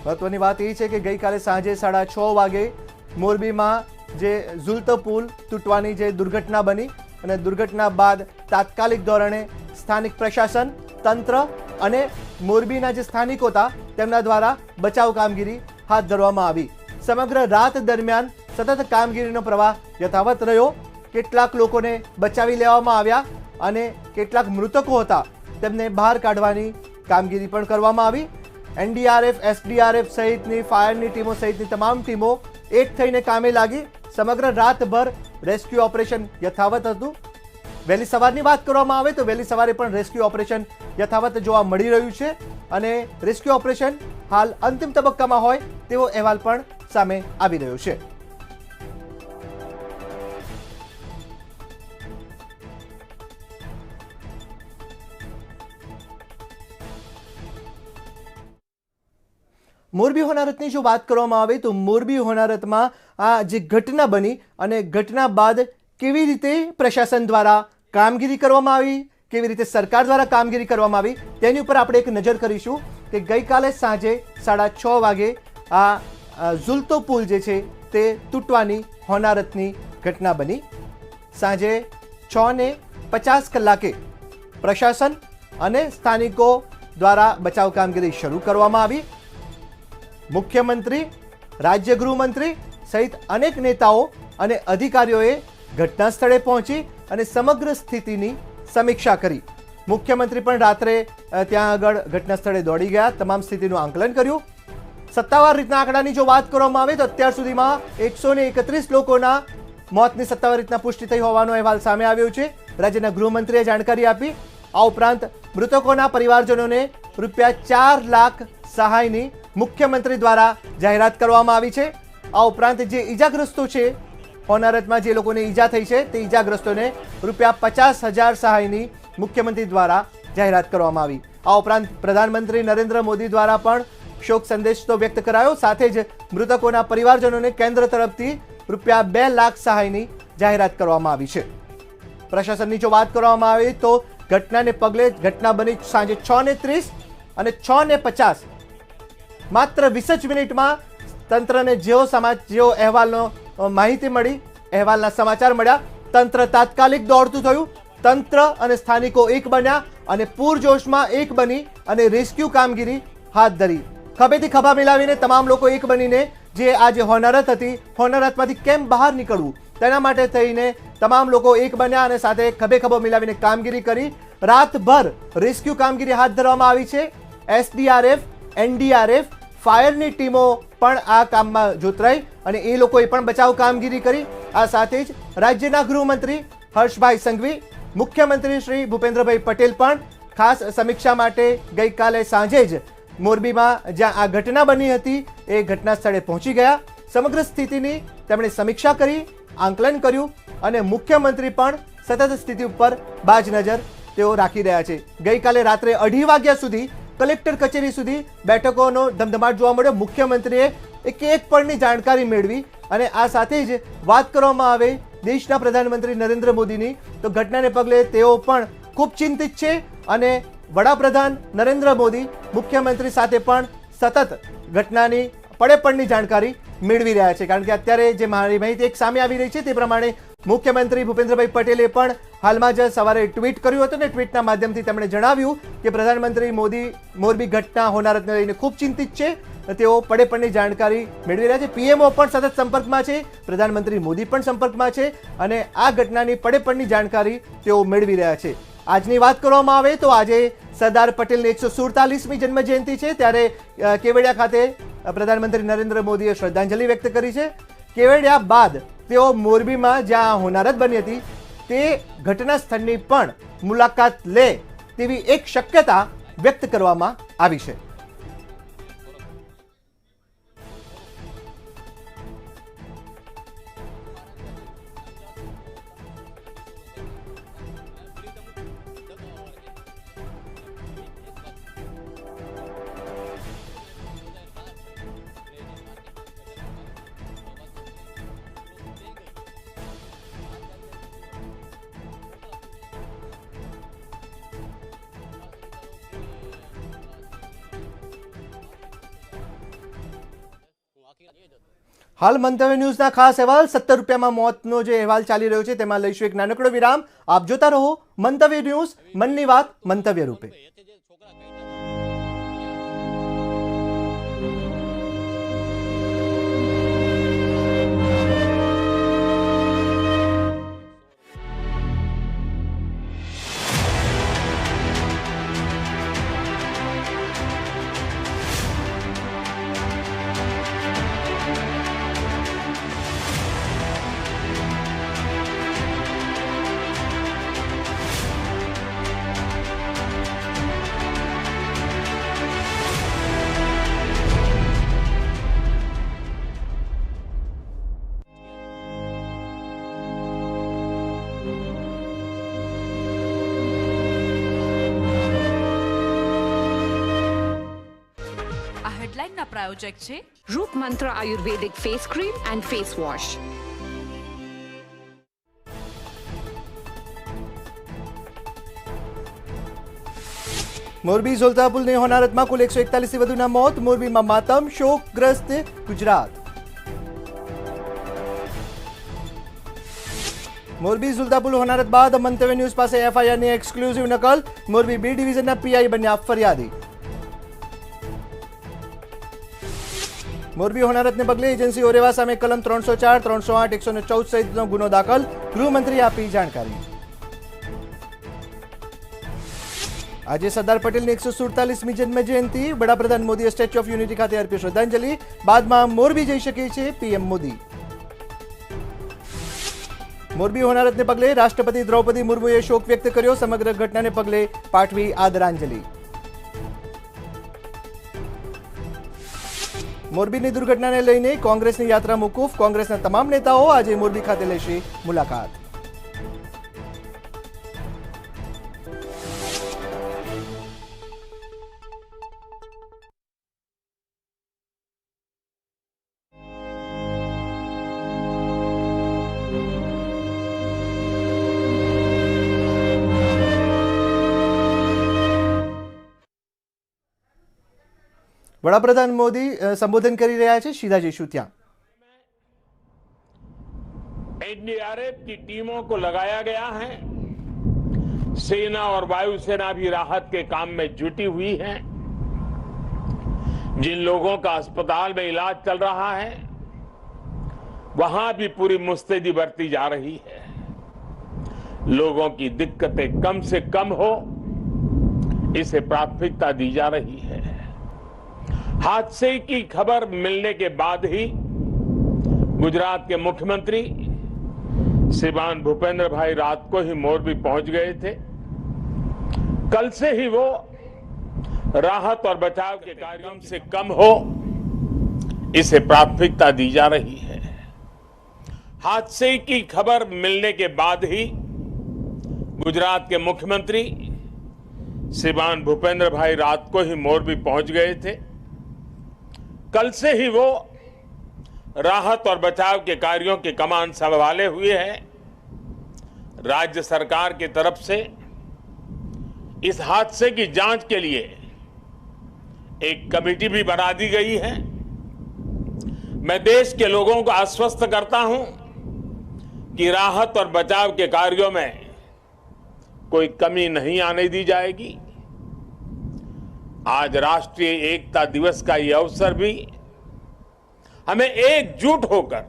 મહત્વની વાત એ છે કે ગઈકાલે સાંજે 6:30 વાગે મોરબીમાં જે ઝુલતો પુલ તૂટવાની જે દુર્ઘટના બની અને દુર્ઘટના બાદ તાત્કાલિક ધોરણે સ્થાનિક પ્રશાસન, તંત્ર અને મોરબીના જે સ્થાનિકો હતા તેમના દ્વારા બચાવ કામગીરી હાથ ધરવામાં આવી. સમગ્ર રાત દરમિયાન સતત કામગીરીનો પ્રવાહ યથાવત રહ્યો. કેટલાક લોકોને બચાવી લેવામાં આવ્યા અને કેટલાક મૃતકો હતા તેમને બહાર કાઢવાની કામગીરી પણ કરવામાં આવી. એનડીઆરએફ, એસડીઆરએફ સહિતની ફાયરની ટીમો સહિતની તમામ ટીમો એક થઈને કામે લાગી. સમગ્ર રાતભર રેસ્ક્યુ ઓપરેશન યથાવત હતું. વહેલી સવારની વાત કરવામાં આવે તો વહેલી સવારે પણ રેસ્ક્યુ ઓપરેશન યથાવત જોવા મળી રહ્યું છે અને રેસ્ક્યુ ઓપરેશન હાલ અંતિમ તબક્કામાં હોય તેવો અહેવાલ પણ સામે આવી રહ્યો છે. મોરબી હોનારતની જો વાત કરવામાં આવે તો મોરબી હોનારતમાં આ જે ઘટના બની અને ઘટના બાદ કેવી રીતે પ્રશાસન દ્વારા કામગીરી કરવામાં આવી, કેવી રીતે સરકાર દ્વારા કામગીરી કરવામાં આવી, તેની ઉપર આપણે એક નજર કરીશું કે ગઈકાલે સાંજે 6:30 વાગે આ ઝુલતો પુલ જે છે તે તૂટવાની હોનારતની ઘટના બની. સાંજે 6:50 કલાકે પ્રશાસન અને સ્થાનિકો દ્વારા બચાવ કામગીરી શરૂ કરવામાં આવી. મુખ્યમંત્રી, રાજ્ય ગૃહમંત્રી સહિત અનેક નેતાઓ અને અધિકારીઓએ ઘટના સ્થળે પહોંચી અને સમગ્ર સ્થિતિની સમીક્ષા કરી. મુખ્યમંત્રી પણ રાત્રે ત્યાં આગળ ઘટના સ્થળે દોડી ગયા, તમામ સ્થિતિનું આંકલન કર્યું. સત્તાવાર રીતના આંકડાની જો વાત કરવામાં આવે તો અત્યાર સુધીમાં 131 લોકોના મોતની સત્તાવાર રીતના પુષ્ટિ થઈ હોવાનો અહેવાલ સામે આવ્યો છે. રાજ્યના ગૃહમંત્રીએ જાણકારી આપી. આ ઉપરાંત મૃતકોના પરિવારજનોને ₹4 લાખ સહાયની મુખ્યમંત્રી દ્વારા જાહેરાત કરવામાં આવી છે. આ ઉપરાંત જે ઈજાગ્રસ્તો છે, હોનારતમાં જે લોકોને ઈજા થઈ છે તે ઈજાગ્રસ્તોને ₹50,000 સહાયની મુખ્યમંત્રી દ્વારા જાહેરાત કરવામાં આવી. આ ઉપરાંત પ્રધાનમંત્રી નરેન્દ્ર મોદી દ્વારા પણ શોક સંદેશ તો વ્યક્ત કરાયો, સાથે જ મૃતકોના પરિવારજનોને કેન્દ્ર તરફથી ₹2 લાખ સહાયની જાહેરાત કરવામાં આવી છે. પ્રશાસનની જો વાત કરવામાં આવે તો ઘટનાને પગલે ઘટના બની સાંજે 6:30 અને 6:50 માત્ર 20 જ મિનિટમાં તંત્રને જેવો અહેવાલનો માહિતી મળી, અહેવાલના સમાચાર મળ્યા, તંત્ર તાત્કાલિક દોડતું થયું. તંત્ર અને સ્થાનિકો એક બન્યા અને પૂરજોશમાં એક બની અને રેસ્ક્યુ કામગીરી હાથ ધરી. ખભેથી ખભા મિલાવીને તમામ લોકો એક બનીને જે આ જે હોનારત હતી, હોનારતમાંથી કેમ બહાર નીકળવું તેના માટે થઈને તમામ લોકો એક બન્યા અને સાથે ખભે ખભો મિલાવીને કામગીરી કરી. રાતભર રેસ્ક્યુ કામગીરી હાથ ધરવામાં આવી છે. એસડીઆરએફ, એનડીઆરએફ, ફાયરની ટીમો પણ આ કામમાં જોતરાઈ અને એ લોકોએ પણ બચાવ કામગીરી કરી. આ સાથે જ રાજ્યના ગૃહમંત્રી હર્ષભાઈ સંઘવી, મુખ્યમંત્રી શ્રી ભૂપેન્દ્રભાઈ પટેલ પણ ખાસ સમીક્ષા માટે ગઈકાલે સાંજે જ મોરબીમાં જ્યાં આ ઘટના બની હતી એ ઘટના સ્થળે પહોંચી ગયા. સમગ્ર સ્થિતિની તેમણે સમીક્ષા કરી, આંકલન કર્યું અને મુખ્યમંત્રી પણ સતત સ્થિતિ ઉપર બાજ નજર તેઓ રાખી રહ્યા છે. ગઈકાલે રાત્રે 2:30 વાગ્યા સુધી કલેક્ટર કચેરી સુધી બેઠકોનો ધમધમાટ જોવા મળ્યો. મુખ્યમંત્રીએ એક પળની જાણકારી મેળવી અને આ સાથે જ વાત કરવામાં આવે દેશના પ્રધાનમંત્રી નરેન્દ્ર મોદીની તો ઘટનાને પગલે તેઓ પણ ખૂબ ચિંતિત છે અને વડાપ્રધાન નરેન્દ્ર મોદી મુખ્યમંત્રી સાથે પણ સતત ઘટનાની પડેપણની જાણકારી મેળવી રહ્યા છે. કારણ કે અત્યારે જે માહિતી એક સામે આવી રહી છે તે પ્રમાણે મુખ્યમંત્રી ભૂપેન્દ્રભાઈ પટેલે પણ હાલમાં જ સવારે ટ્વીટ કર્યું હતું અને ટ્વીટના માધ્યમથી તેમણે જણાવ્યું કે પ્રધાનમંત્રી મોદી મોરબી ઘટના હોનારતને લઈને ખૂબ ચિંતિત છે. તેઓ પડેપણની જાણકારી મેળવી રહ્યા છે. પીએમઓ પણ સતત સંપર્કમાં છે, પ્રધાનમંત્રી મોદી પણ સંપર્કમાં છે અને આ ઘટનાની પડેપણની જાણકારી તેઓ મેળવી રહ્યા છે. આજની વાત કરવામાં આવે તો આજે સરદાર પટેલની 147મી જન્મ જયંતિ છે, ત્યારે કેવડિયા ખાતે પ્રધાનમંત્રી નરેન્દ્ર મોદીએ શ્રદ્ધાંજલિ વ્યક્ત કરી છે. કેવડિયા બાદ તેઓ મોરબીમાં જ્યાં હોનારત બની હતી તે ઘટના સ્થળની પણ મુલાકાત લે તેવી એક શક્યતા વ્યક્ત કરવામાં આ વિશે. હાલ મંતવ્ય ન્યૂઝના ખાસ અહેવાલ 17 રૂપિયામાં મોતનો જે અહેવાલ ચાલી રહ્યો છે તેમાં લઈશું એક નાનકડો વિરામ. આપ જોતા રહો મંતવ્ય ન્યૂઝ, મનની વાત મંતવ્ય રૂપે. હેડલાઇનના પ્રાયોજક છે Roop Mantra Ayurvedic face cream and face wash. Morbi ઝોલતા પુલની હોનારતમાં કુલ 141 થી વધુના મોત. મોરબીમાં માતમ, શોકગ્રસ્ત ગુજરાત. મોરબી ઝુલતા પુલ હોનારત બાદ મંતવ્ય ન્યૂઝ પાસે એફઆઈઆરની એક્સક્લુઝિવ નકલ. મોરબી બી ડિવિઝનના પીઆઈ બન્યા ફરિયાદી. મોરબી હોનારતને પગલે એજન્સી ઓરેવા સામે કલમ 304, 308, 114 સહિતનો ગુનો દાખલ. ગૃહમંત્રીએ આપી જાણકારી. આજે સરદાર પટેલની 147મી જન્મ જયંતિ. વડાપ્રધાન મોદીએ સ્ટેચ્યુ ઓફ યુનિટી ખાતે અર્પી શ્રદ્ધાંજલિ. બાદમાં મોરબી જઈ શકે છે પીએમ મોદી. મોરબી હોનારતને પગલે રાષ્ટ્રપતિ દ્રૌપદી મુર્મુએ શોક વ્યક્ત કર્યો. સમગ્ર ઘટનાને પગલે પાઠવી આદરાંજલિ. મોરબીની દુર્ઘટનાને લઈને કોંગ્રેસની યાત્રા મોકૂફ. કોંગ્રેસના તમામ નેતાઓ આજે મોરબી ખાતે લેશે મુલાકાત. વડાપ્રધાન મોદી સંબોધન કરી રહ્યા છે. સીધા જઈશું ત્યાં. एनडीआरएफ की टीमों को लगाया गया है. सेना और वायुसेना भी राहत के काम में जुटी हुई है. जिन लोगों का अस्पताल में इलाज चल रहा है वहां भी पूरी मुस्तैदी बरती जा रही है. लोगों की दिक्कतें कम से कम हो, इसे प्राथमिकता दी जा रही है. हादसे की खबर मिलने के बाद ही गुजरात के मुख्यमंत्री श्रीमान भूपेंद्र भाई रात को ही मोरबी पहुंच गए थे. कल से ही वो राहत और बचाव के कार्यों से कम हो, इसे प्राथमिकता दी जा रही है. हादसे की खबर मिलने के बाद ही गुजरात के मुख्यमंत्री श्रीमान भूपेंद्र भाई रात को ही मोरबी पहुंच गए थे. कल से ही वो राहत और बचाव के कार्यों की कमान संभाले हुए हैं. राज्य सरकार की तरफ से इस हादसे की जांच के लिए एक कमेटी भी बना दी गई है. मैं देश के लोगों को आश्वस्त करता हूं कि राहत और बचाव के कार्यों में कोई कमी नहीं आने दी जाएगी. आज राष्ट्रीय एकता दिवस का ये अवसर भी हमें एकजुट होकर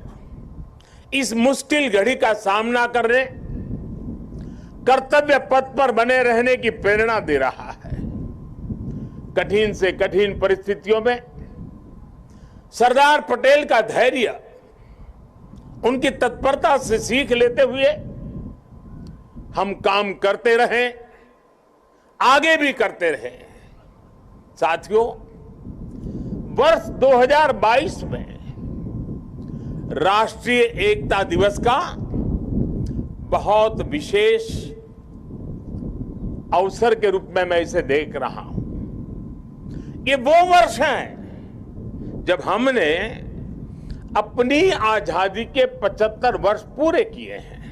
इस मुश्किल घड़ी का सामना करने, कर्तव्य पथ पर बने रहने की प्रेरणा दे रहा है. कठिन से कठिन परिस्थितियों में सरदार पटेल का धैर्य, उनकी तत्परता से सीख लेते हुए हम काम करते रहें, आगे भी करते रहें. साथियों, वर्ष 2022 में राष्ट्रीय एकता दिवस का बहुत विशेष अवसर के रूप में मैं इसे देख रहा हूं। ये वो वर्ष है जब हमने अपनी आजादी के 75 वर्ष पूरे किए हैं।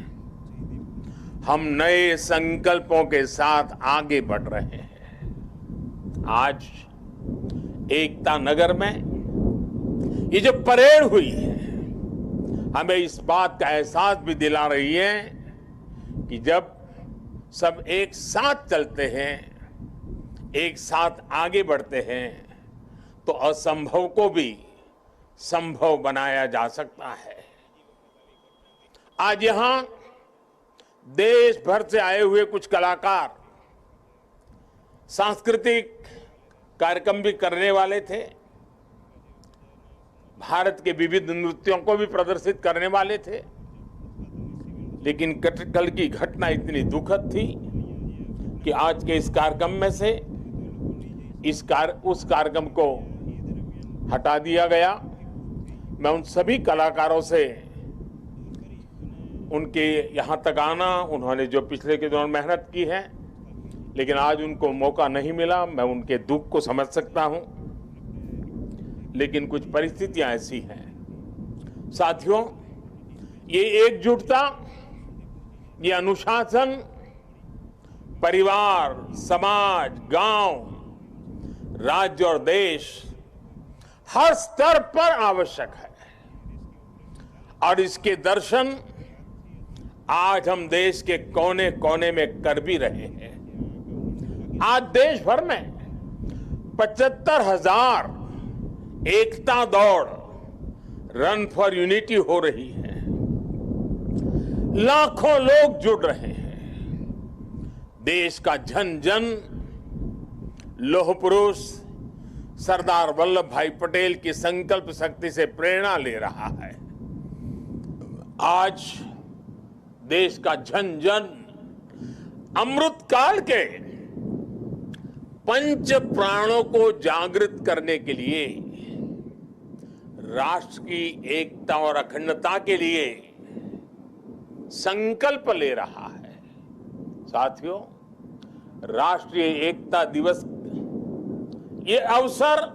हम नए संकल्पों के साथ आगे बढ़ रहे हैं। आज एकता नगर में ये जो परेड हुई है, हमें इस बात का एहसास भी दिला रही है कि जब सब एक साथ चलते हैं, एक साथ आगे बढ़ते हैं, तो असंभव को भी संभव बनाया जा सकता है। आज यहां देश भर से आए हुए कुछ कलाकार सांस्कृतिक कार्यक्रम भी करने वाले थे, भारत के विविध नृत्यों को भी प्रदर्शित करने वाले थे, लेकिन कल की घटना इतनी दुखद थी कि आज के इस कार्यक्रम में से उस कार्यक्रम को हटा दिया गया। मैं उन सभी कलाकारों से उनके यहाँ तक आना, उन्होंने जो पिछले के दौरान मेहनत की है लेकिन आज उनको मौका नहीं मिला, मैं उनके दुख को समझ सकता हूं, लेकिन कुछ परिस्थितियां ऐसी हैं। साथियों, ये एकजुटता, ये अनुशासन परिवार, समाज, गांव, राज्य और देश हर स्तर पर आवश्यक है और इसके दर्शन आज हम देश के कोने कोने में कर भी रहे हैं। आज देश भर में 75,000 एकता दौड़, रन फॉर यूनिटी हो रही है। लाखों लोग जुड़ रहे हैं। देश का जन जन लौह पुरुष सरदार वल्लभ भाई पटेल की संकल्प शक्ति से प्रेरणा ले रहा है। आज देश का जन जन अमृत काल के पंच प्राणों को जागृत करने के लिए, राष्ट्र की एकता और अखंडता के लिए संकल्प ले रहा है। साथियों, राष्ट्रीय एकता दिवस ये अवसर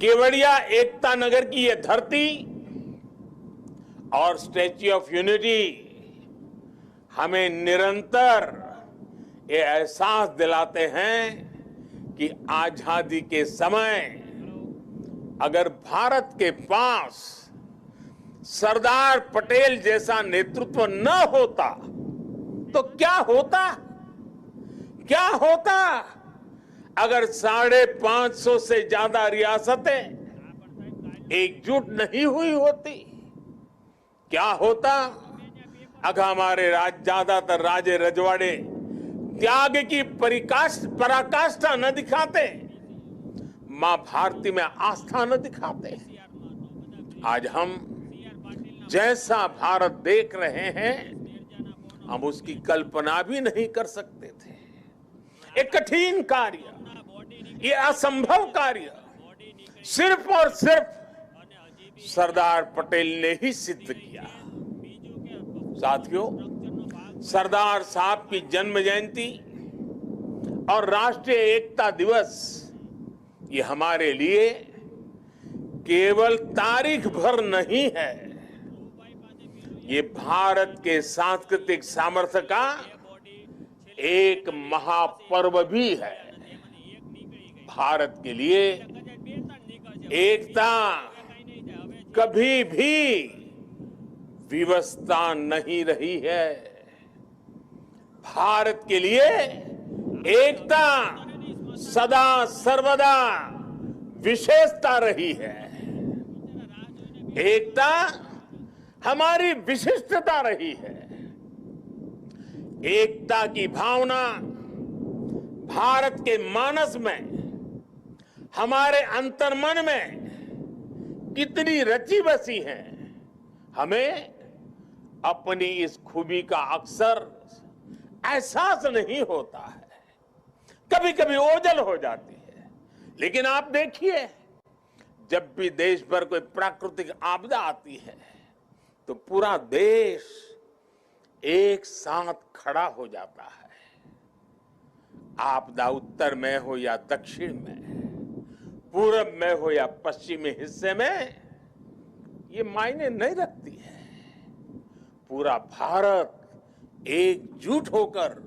केवड़िया एकता नगर की ये धरती और स्टैच्यू ऑफ यूनिटी हमें निरंतर ये एहसास दिलाते हैं कि आजादी के समय अगर भारत के पास सरदार पटेल जैसा नेतृत्व न होता तो क्या होता अगर 550 से ज्यादा रियासतें एकजुट नहीं हुई होती? क्या होता अगर हमारे ज्यादातर राजे रजवाड़े त्याग की पराकाष्ठा न दिखाते, मां भारती में आस्था न दिखाते? आज हम जैसा भारत देख रहे हैं, हम उसकी कल्पना भी नहीं कर सकते थे। एक कठिन कार्य, ये असंभव कार्य सिर्फ और सिर्फ सरदार पटेल ने ही सिद्ध किया। साथियों, सरदार साहब की जन्म जयंती और राष्ट्रीय एकता दिवस ये हमारे लिए केवल तारीख भर नहीं है, ये भारत के सांस्कृतिक सामर्थ्य का एक महापर्व भी है। भारत के लिए एकता कभी भी विवशता नहीं रही है। भारत के लिए एकता सदा सर्वदा विशेषता रही है। एकता हमारी विशिष्टता रही है। एकता की भावना भारत के मानस में, हमारे अंतर्मन में कितनी रची बसी है, हमें अपनी इस खूबी का अक्सर एहसास नहीं होता है। कभी कभी ओझल हो जाती है, लेकिन आप देखिए, जब भी देश पर कोई प्राकृतिक आपदा आती है तो पूरा देश एक साथ खड़ा हो जाता है। आपदा उत्तर में हो या दक्षिण में, पूरब में हो या पश्चिमी हिस्से में, ये मायने नहीं रखती है। पूरा भारत एकजुट होकर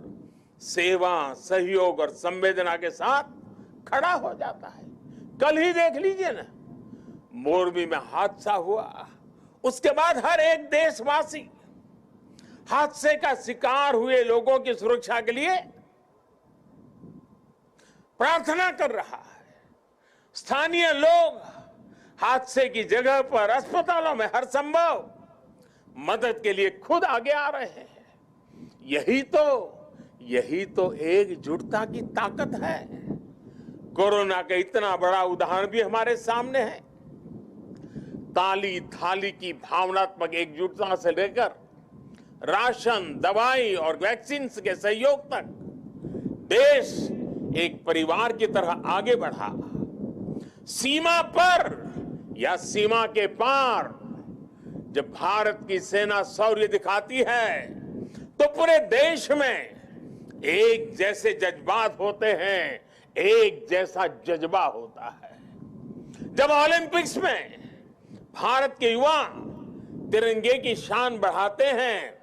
सेवा, सहयोग और संवेदना के साथ खड़ा हो जाता है। कल ही देख लीजिए ना, मोरबी में हादसा हुआ, उसके बाद हर एक देशवासी हादसे का शिकार हुए लोगों की सुरक्षा के लिए प्रार्थना कर रहा है। स्थानीय लोग हादसे की जगह पर अस्पतालों में हर संभव मदद के लिए खुद आगे आ रहे हैं। यही तो एकजुटता की ताकत है। कोरोना का इतना बड़ा उदाहरण भी हमारे सामने है। ताली थाली की भावनात्मक एकजुटता से लेकर राशन, दवाई और वैक्सीन के सहयोग तक देश एक परिवार की तरह आगे बढ़ा। सीमा पर या सीमा के पार जब भारत की सेना शौर्य दिखाती है तो पूरे देश में एक जैसे जज्बात होते हैं, एक जैसा जज्बा होता है। जब ओलंपिक्स में भारत के युवा तिरंगे की शान बढ़ाते हैं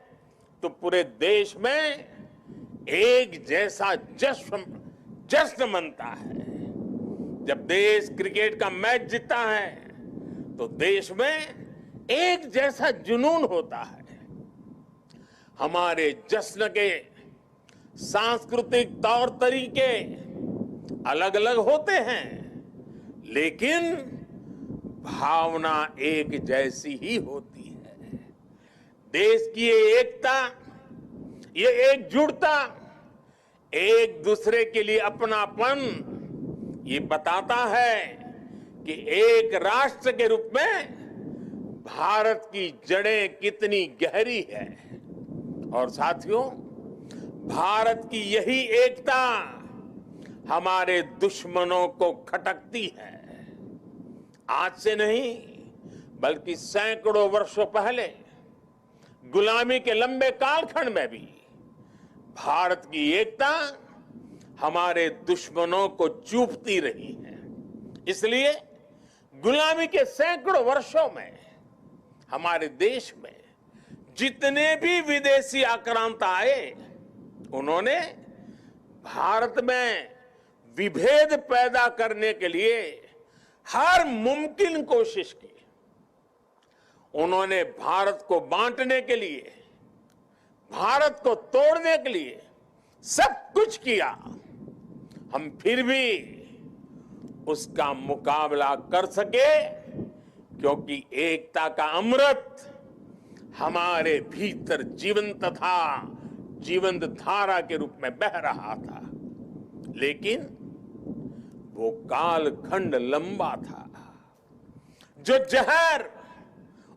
तो पूरे देश में एक जैसा जश्न मनता है। जब देश क्रिकेट का मैच जीतता है तो देश में एक जैसा जुनून होता है। हमारे जश्न के सांस्कृतिक तौर तरीके अलग अलग होते हैं, लेकिन भावना एक जैसी ही होती है। देश की ये एकता, ये एकजुटता, एक दूसरे के लिए अपनापन, ये बताता है कि एक राष्ट्र के रूप में भारत की जड़ें कितनी गहरी है। और साथियों, भारत की यही एकता हमारे दुश्मनों को खटकती है। आज से नहीं बल्कि सैकड़ों वर्षों पहले गुलामी के लंबे कालखंड में भी भारत की एकता हमारे दुश्मनों को चूपती रही है। इसलिए गुलामी के सैकड़ों वर्षों में हमारे देश में जितने भी विदेशी आक्रांता आए, उन्होंने भारत में विभेद पैदा करने के लिए हर मुमकिन कोशिश की। उन्होंने भारत को बांटने के लिए, भारत को तोड़ने के लिए सब कुछ किया। हम फिर भी उसका मुकाबला कर सके क्योंकि एकता का अमृत हमारे भीतर जीवंत था, जीवंत धारा के रूप में बह रहा था। लेकिन वो कालखंड लंबा था। जो जहर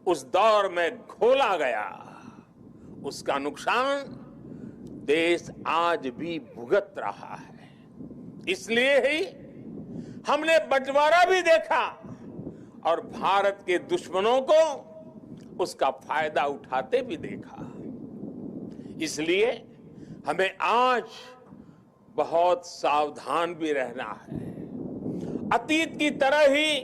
उस दौर में घोला गया, उसका नुकसान देश आज भी भुगत रहा है। इसलिए ही हमने बंटवारा भी देखा और भारत के दुश्मनों को उसका फायदा उठाते भी देखा। इसलिए हमें आज बहुत सावधान भी रहना है। अतीत की तरह ही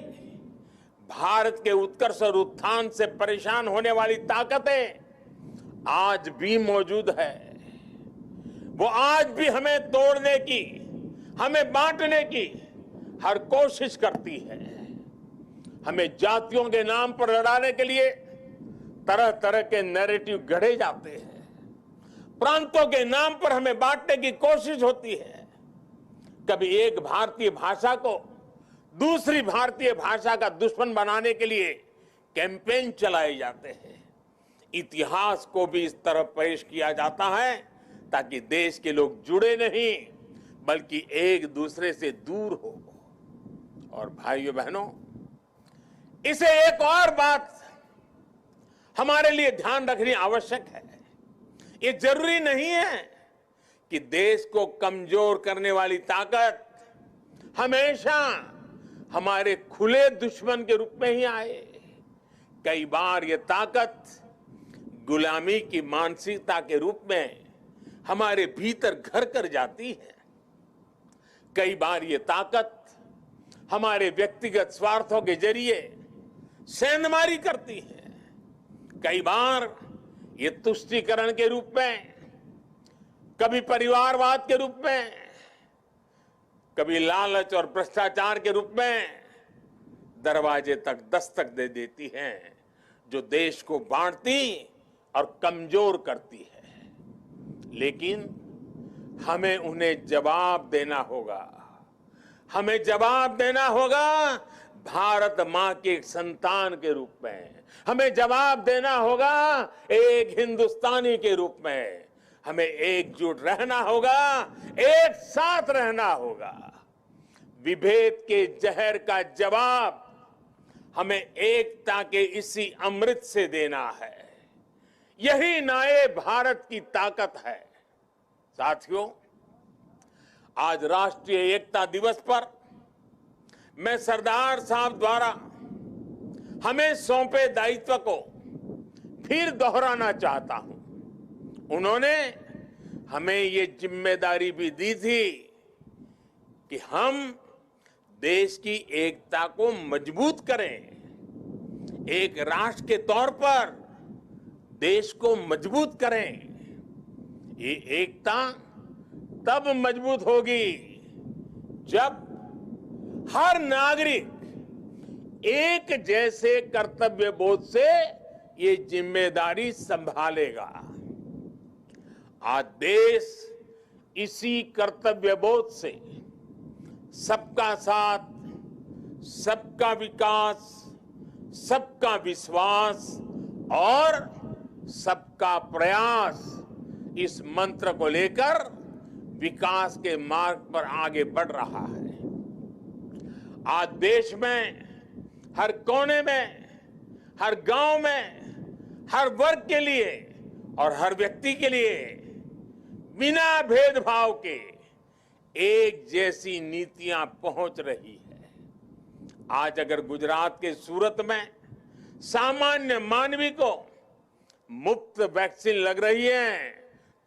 भारत के उत्कर्ष और उत्थान से परेशान होने वाली ताकतें आज भी मौजूद है। वो आज भी हमें तोड़ने की, हमें बांटने की हर कोशिश करती है। हमें जातियों के नाम पर लड़ाने के लिए तरह तरह के नैरेटिव गढ़े जाते हैं। प्रांतों के नाम पर हमें बांटने की कोशिश होती है। कभी एक भारतीय भाषा को दूसरी भारतीय भाषा का दुश्मन बनाने के लिए कैंपेन चलाए जाते हैं। इतिहास को भी इस तरह पेश किया जाता है ताकि देश के लोग जुड़े नहीं बल्कि एक दूसरे से दूर हो। और भाइयों बहनों, इसे एक और बात हमारे लिए ध्यान रखनी आवश्यक है। ये जरूरी नहीं है कि देश को कमजोर करने वाली ताकत हमेशा हमारे खुले दुश्मन के रूप में ही आए। कई बार ये ताकत गुलामी की मानसिकता के रूप में हमारे भीतर घर कर जाती है। कई बार ये ताकत हमारे व्यक्तिगत स्वार्थों के जरिए सेंधमारी करती है। कई बार ये तुष्टीकरण के रूप में, कभी परिवारवाद के रूप में, कभी लालच और भ्रष्टाचार के रूप में दरवाजे तक दस्तक दे देती है, जो देश को बांटती और कमजोर करती है। लेकिन हमें उन्हें जवाब देना होगा। हमें जवाब देना होगा भारत मां के एक संतान के रूप में। हमें जवाब देना होगा एक हिंदुस्तानी के रूप में। हमें एकजुट रहना होगा, एक साथ रहना होगा। विभेद के जहर का जवाब हमें एकता के इसी अमृत से देना है। यही नए भारत की ताकत है। साथियों, आज राष्ट्रीय एकता दिवस पर मैं सरदार साहब द्वारा हमें सौंपे दायित्व को फिर दोहराना चाहता हूं। उन्होंने हमें ये जिम्मेदारी भी दी थी कि हम देश की एकता को मजबूत करें। एक राष्ट्र के तौर पर देश को मजबूत करें। ये एकता तब मजबूत होगी जब हर नागरिक एक जैसे कर्तव्य बोध से ये जिम्मेदारी संभालेगा। आज देश इसी कर्तव्य बोध से सबका साथ, सबका विकास, सबका विश्वास और सबका प्रयास, इस मंत्र को लेकर विकास के मार्ग पर आगे बढ़ रहा है। आज देश में हर कोने में, हर गांव में, हर वर्ग के लिए और हर व्यक्ति के लिए बिना भेदभाव के एक जैसी नीतियां पहुंच रही है। आज अगर गुजरात के सूरत में सामान्य मानवी को मुफ्त वैक्सीन लग रही है,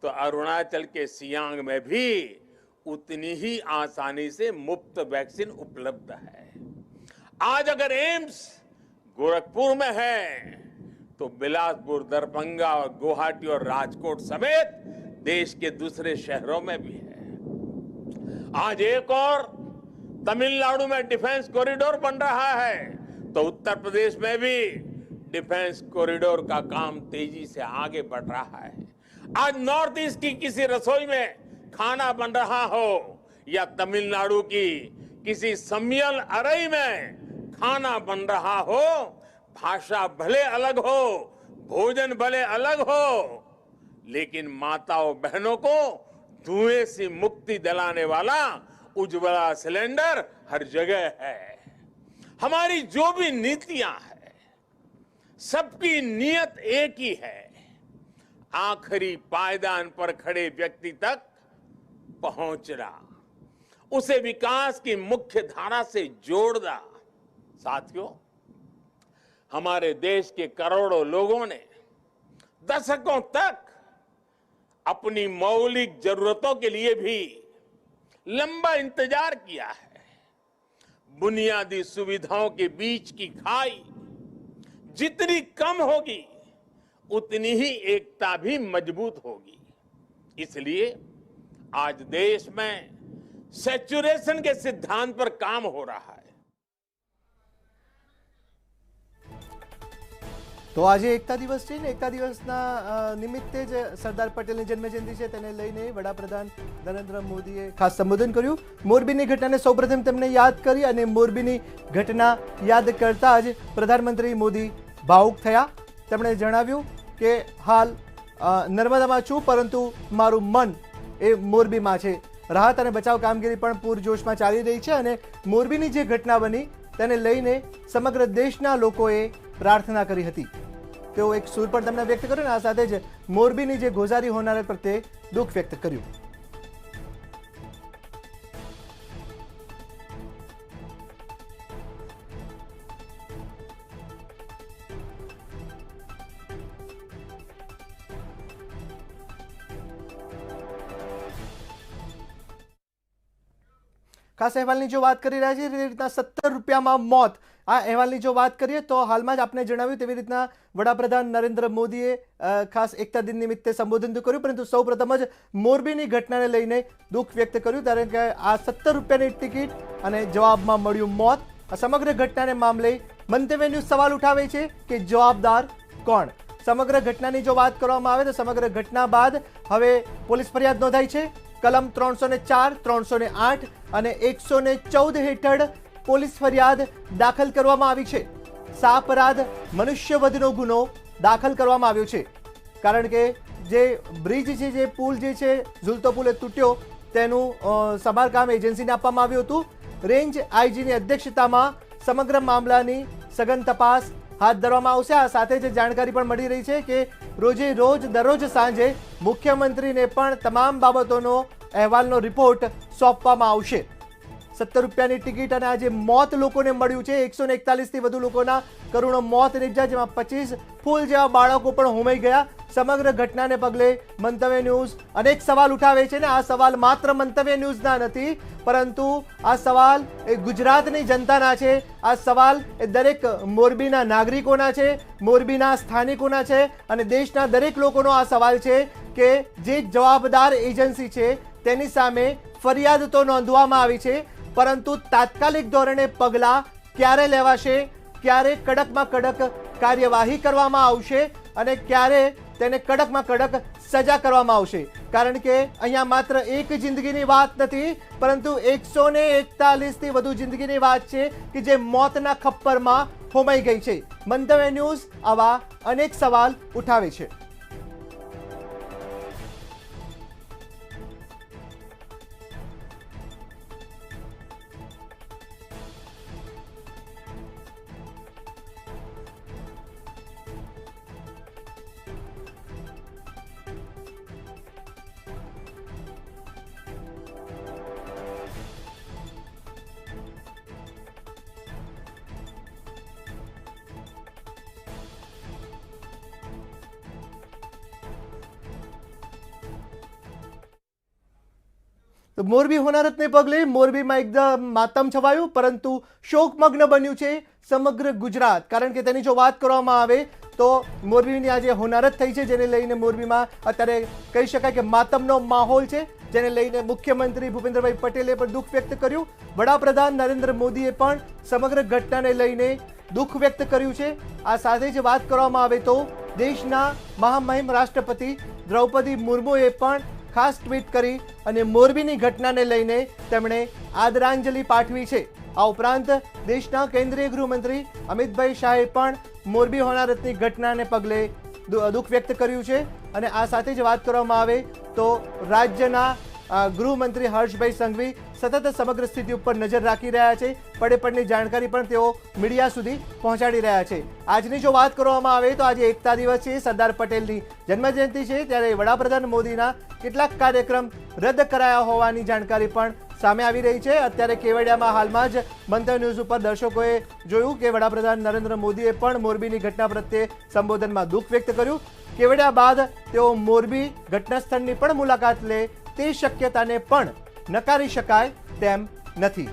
तो अरुणाचल के सियांग में भी उतनी ही आसानी से मुफ्त वैक्सीन उपलब्ध है। आज अगर एम्स गोरखपुर में है, तो बिलासपुर, दरभंगा और गुवाहाटी और राजकोट समेत देश के दूसरे शहरों में भी है। आज एक और तमिलनाडु में डिफेंस कॉरिडोर बन रहा है, तो उत्तर प्रदेश में भी डिफेंस कॉरिडोर का काम तेजी से आगे बढ़ रहा है। आज नॉर्थ ईस्ट की किसी रसोई में खाना बन रहा हो या तमिलनाडु की किसी सम्मियल अरई में खाना बन रहा हो, भाषा भले अलग हो, भोजन भले अलग हो, लेकिन माताओं बहनों को धुएं से मुक्ति दिलाने वाला उज्ज्वला सिलेंडर हर जगह है। हमारी जो भी नीतियां हैं, सबकी नियत एक ही है, आखिरी पायदान पर खड़े व्यक्ति तक पहुंचना, उसे विकास की मुख्य धारा से जोड़ना। साथियों, हमारे देश के करोड़ों लोगों ने दशकों तक अपनी मौलिक जरूरतों के लिए भी लंबा इंतजार किया है। बुनियादी सुविधाओं के बीच की खाई जितनी कम होगी, उतनी ही एकता भी मजबूत होगी। इसलिए आज देश में सेचुरेशन के सिद्धांत पर काम हो रहा है। તો આજે એકતા દિવસ છે ને, એકતા દિવસના નિમિત્તે જ સરદાર પટેલની જન્મજયંતિ છે, તેને લઈને વડાપ્રધાન નરેન્દ્ર મોદીએ ખાસ સંબોધન કર્યું। મોરબીની ઘટનાને સૌપ્રથમ તેમણે યાદ કરી અને મોરબીની ઘટના યાદ કરતા જ પ્રધાનમંત્રી મોદી ભાવુક થયા। તેમણે જણાવ્યું કે હાલ નર્મદામાં છું, પરંતુ મારું મન એ મોરબીમાં છે। રાહત અને બચાવ કામગીરી પણ પૂરજોશમાં ચાલી રહી છે અને મોરબીની જે ઘટના બની તેને લઈને સમગ્ર દેશના લોકોએ પ્રાર્થના કરી હતી। તેઓ એક સુર પણ તેમણે વ્યક્ત કર્યો અને આ સાથે જ મોરબીની જે ગોઝારી હોનાર પ્રત્યે દુઃખ વ્યક્ત કર્યું। ખાસ અહેવાલની જો વાત કરી રહ્યા છીએ તે રીતના 17 રૂપિયામાં મોત, આ અહેવાલની જો વાત કરીએ તો હાલમાં જ આપને જણાવ્યું તેવી રીતના વડાપ્રધાન નરેન્દ્ર મોદીએ ખાસ એકતા દિન નિમિત્તે સંબોધન તો કર્યું, પરંતુ સૌપ્રથમ જ મોરબીની ઘટનાને લઈને દુઃખ વ્યક્ત કર્યું, કારણ કે આ 17 રૂપિયાની ટિકિટ અને જવાબમાં મળ્યું મોત. આ સમગ્ર ઘટનાને મામલે મંતવ્ય ન્યૂઝ સવાલ ઉઠાવે છે કે જવાબદાર કોણ. સમગ્ર ઘટનાની જો વાત કરવામાં આવે તો સમગ્ર ઘટના બાદ હવે પોલીસ ફરિયાદ નોંધાઈ છે. કલમ 304, 308 અને 114 હેઠળ પોલીસ ફરિયાદ દાખલ કરવામાં આવી છે. સાપરાધ મનુષ્યવધનો ગુનો દાખલ કરવામાં આવ્યો છે, કારણ કે જે બ્રિજ છે, જે પુલ જે છે, ઝૂલતો પુલ એ તૂટ્યો, તેનું સમારકામ એજન્સીને આપવામાં આવ્યું હતું. રેન્જ આઈજીની અધ્યક્ષતામાં સમગ્ર મામલાની સઘન તપાસ હાથ ધરવામાં આવશે. આ સાથે જ જાણકારી પણ મળી રહી છે કે રોજે રોજ દરરોજ સાંજે મુખ્યમંત્રીને પણ તમામ બાબતોનો અહેવાલનો રિપોર્ટ સોંપવામાં આવશે. 17 રૂપિયાની ટિકિટ અને આજે મોત લોકોને મળ્યું છે. 141 થી વધુ લોકોના કરુણો મોત નીપજ્યા, જેમાં 25 ફૂલ જેવા બાળકો પણ હોમાઈ ગયા. સમગ્ર ઘટનાને પગલે મંતવ્ય ન્યૂઝ અનેક સવાલ ઉઠાવે છે, ને આ સવાલ માત્ર મંતવ્ય ન્યૂઝના નથી, પરંતુ આ સવાલ એ ગુજરાતની જનતાના છે. આ સવાલ એ દરેક મોરબીના નાગરિકોના છે, મોરબીના સ્થાનિકોના છે, અને દેશના દરેક લોકોનો આ સવાલ છે કે જે જવાબદાર એજન્સી છે તેની સામે ફરિયાદ તો નોંધવામાં આવી છે, પરંતુ તાત્કાલિક ધોરણે પગલાં ક્યારે લેવાશે, ક્યારે કડકમાં કડક કાર્યવાહી કરવામાં આવશે અને ક્યારે તેને કડકમાં કડક સજા કરવામાં આવશે. કારણ કે અહીંયા માત્ર એક જિંદગીની વાત નથી, પરંતુ 141 થી વધુ જિંદગીની વાત છે કે જે મોતના ખપ્પરમાં હોમાઈ ગઈ છે. મંતવ્ય ન્યૂઝ આવા અનેક સવાલ ઉઠાવે છે. તો મોરબી હોનારતને પગલે મોરબીમાં એકદમ માતમ છવાયું, પરંતુ શોકમગ્ન બન્યું છે સમગ્ર ગુજરાત. કારણ કે તેની જો વાત કરવામાં આવે તો મોરબીની આજે હોનારત થઈ છે, જેને લઈને મોરબીમાં અત્યારે કહી શકાય કે માતમનો માહોલ છે, જેને લઈને મુખ્યમંત્રી ભૂપેન્દ્રભાઈ પટેલે પણ દુઃખ વ્યક્ત કર્યું. વડાપ્રધાન નરેન્દ્ર મોદીએ પણ સમગ્ર ઘટનાને લઈને દુઃખ વ્યક્ત કર્યું છે. આ સાથે જ વાત કરવામાં આવે તો દેશના મહામહિમ રાષ્ટ્રપતિ દ્રૌપદી મુર્મુએ પણ ખાસ ટ્વીટ કરી અને મોરબીની ઘટનાને લઈને તેમણે આદરાંજલિ પાઠવી છે. આ ઉપરાંત દેશના કેન્દ્રીય ગૃહમંત્રી અમિતભાઈ શાહે પણ મોરબી હોનારતની ઘટનાને પગલે દુઃખ વ્યક્ત કર્યું છે. અને આ સાથે જ વાત કરવામાં આવે તો રાજ્યના ગૃહમંત્રી હર્ષભાઈ સંઘવી સતત સમગ્ર સ્થિતિ ઉપર નજર રાખી રહ્યા છે. પડે પડની જાણકારી પણ તેઓ મીડિયા સુધી પહોંચાડી રહ્યા છે. આજની જો વાત કરવામાં આવે તો આજે એકતા દિવસ છે, સરદાર પટેલની જન્મજયંતિ છે, ત્યારે વડાપ્રધાન મોદીના કેટલાક કાર્યક્રમ રદ કરાયા હોવાની જાણકારી પણ સામે આવી રહી છે. અત્યારે કેવડિયામાં હાલમાં જ મંતવ્ય ન્યૂઝ ઉપર દર્શકોએ જોયું કે વડાપ્રધાન નરેન્દ્ર મોદીએ પણ મોરબીની ઘટના પ્રત્યે સંબોધનમાં દુઃખ વ્યક્ત કર્યું. કેવડિયા બાદ તેઓ મોરબી ઘટના સ્થળની પણ મુલાકાત લે તે શક્યતાને પણ નકારી શકાય તેમ નથી.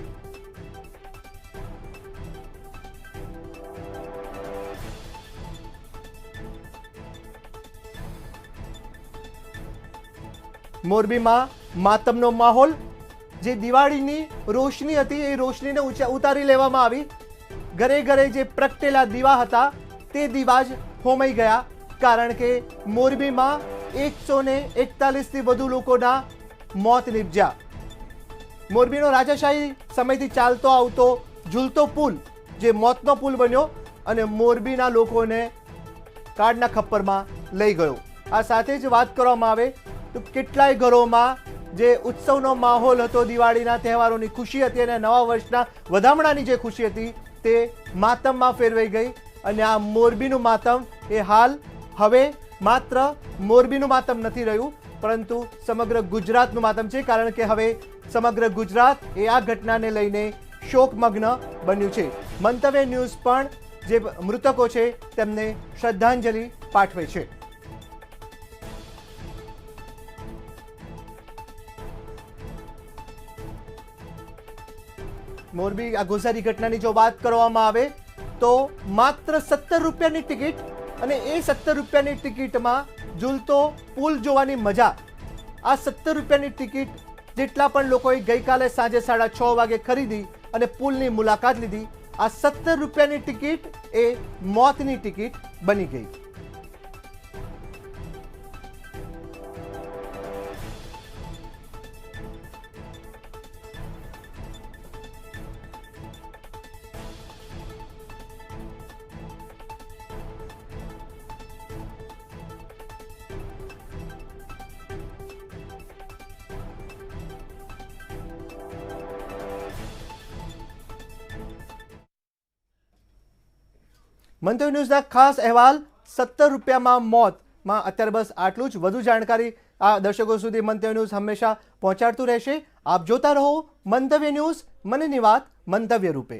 મોરબીમાં માતમનો માહોલ, જે દિવાળીની રોશની હતી એ રોશનીને ઉતારી લેવામાં આવી. ઘરે ઘરે જે પ્રગટેલા દીવા હતા તે દીવા જ હોમાઈ ગયા, કારણ કે મોરબીમાં 141 થી વધુ લોકોના મોત નીપજ્યા. મોરબીનો રાજાશાહી સમયથી ચાલતો આવતો ઝૂલતો પુલ જે મોતનો પુલ બન્યો અને મોરબીના લોકોને કાળના ખપ્પરમાં લઈ ગયો. આ સાથે જ વાત કરવામાં આવે તો કેટલાય ઘરોમાં જે ઉત્સવનો માહોલ હતો, દિવાળીના તહેવારોની ખુશી હતી અને નવા વર્ષના વધામણાની જે ખુશી હતી તે માતમમાં ફેરવાઈ ગઈ. અને આ મોરબીનું માતમ એ હાલ હવે માત્ર મોરબીનું માતમ નથી રહ્યું, પરંતુ સમગ્ર ગુજરાતનું માતમ છે, કારણ કે હવે સમગ્ર ગુજરાત એ આ ઘટનાને લઈને શોકમગ્ન બન્યું છે. મંતવ્ય ન્યૂઝ પણ જે મૃતકો છે તેમને શ્રદ્ધાંજલિ પાઠવે છે. મોરબી આ ગોઝારી ઘટનાની જો વાત કરવામાં આવે તો માત્ર 17 રૂપિયાની ટિકિટ, અને એ 17 રૂપિયાની ટિકિટમાં ઝૂલતો પુલ જોવાની મજા, આ 17 રૂપિયાની ટિકિટ જેટલા પણ લોકોએ ગઈકાલે સાંજે 6:30 વાગે ખરીદી અને પુલની મુલાકાત લીધી, આ 17 રૂપિયાની ટિકિટ એ મોતની ટિકિટ બની ગઈ. મંતવ્ય ન્યૂઝના ખાસ અહેવાલ 17 રૂપિયામાં મોતમાં અત્યારે બસ આટલું જ. વધુ જાણકારી આ દર્શકો સુધી મંતવ્ય ન્યૂઝ હંમેશા પહોંચાડતું રહેશે. આપ જોતા રહો મંતવ્ય ન્યૂઝ, મનની વાત મંતવ્ય રૂપે.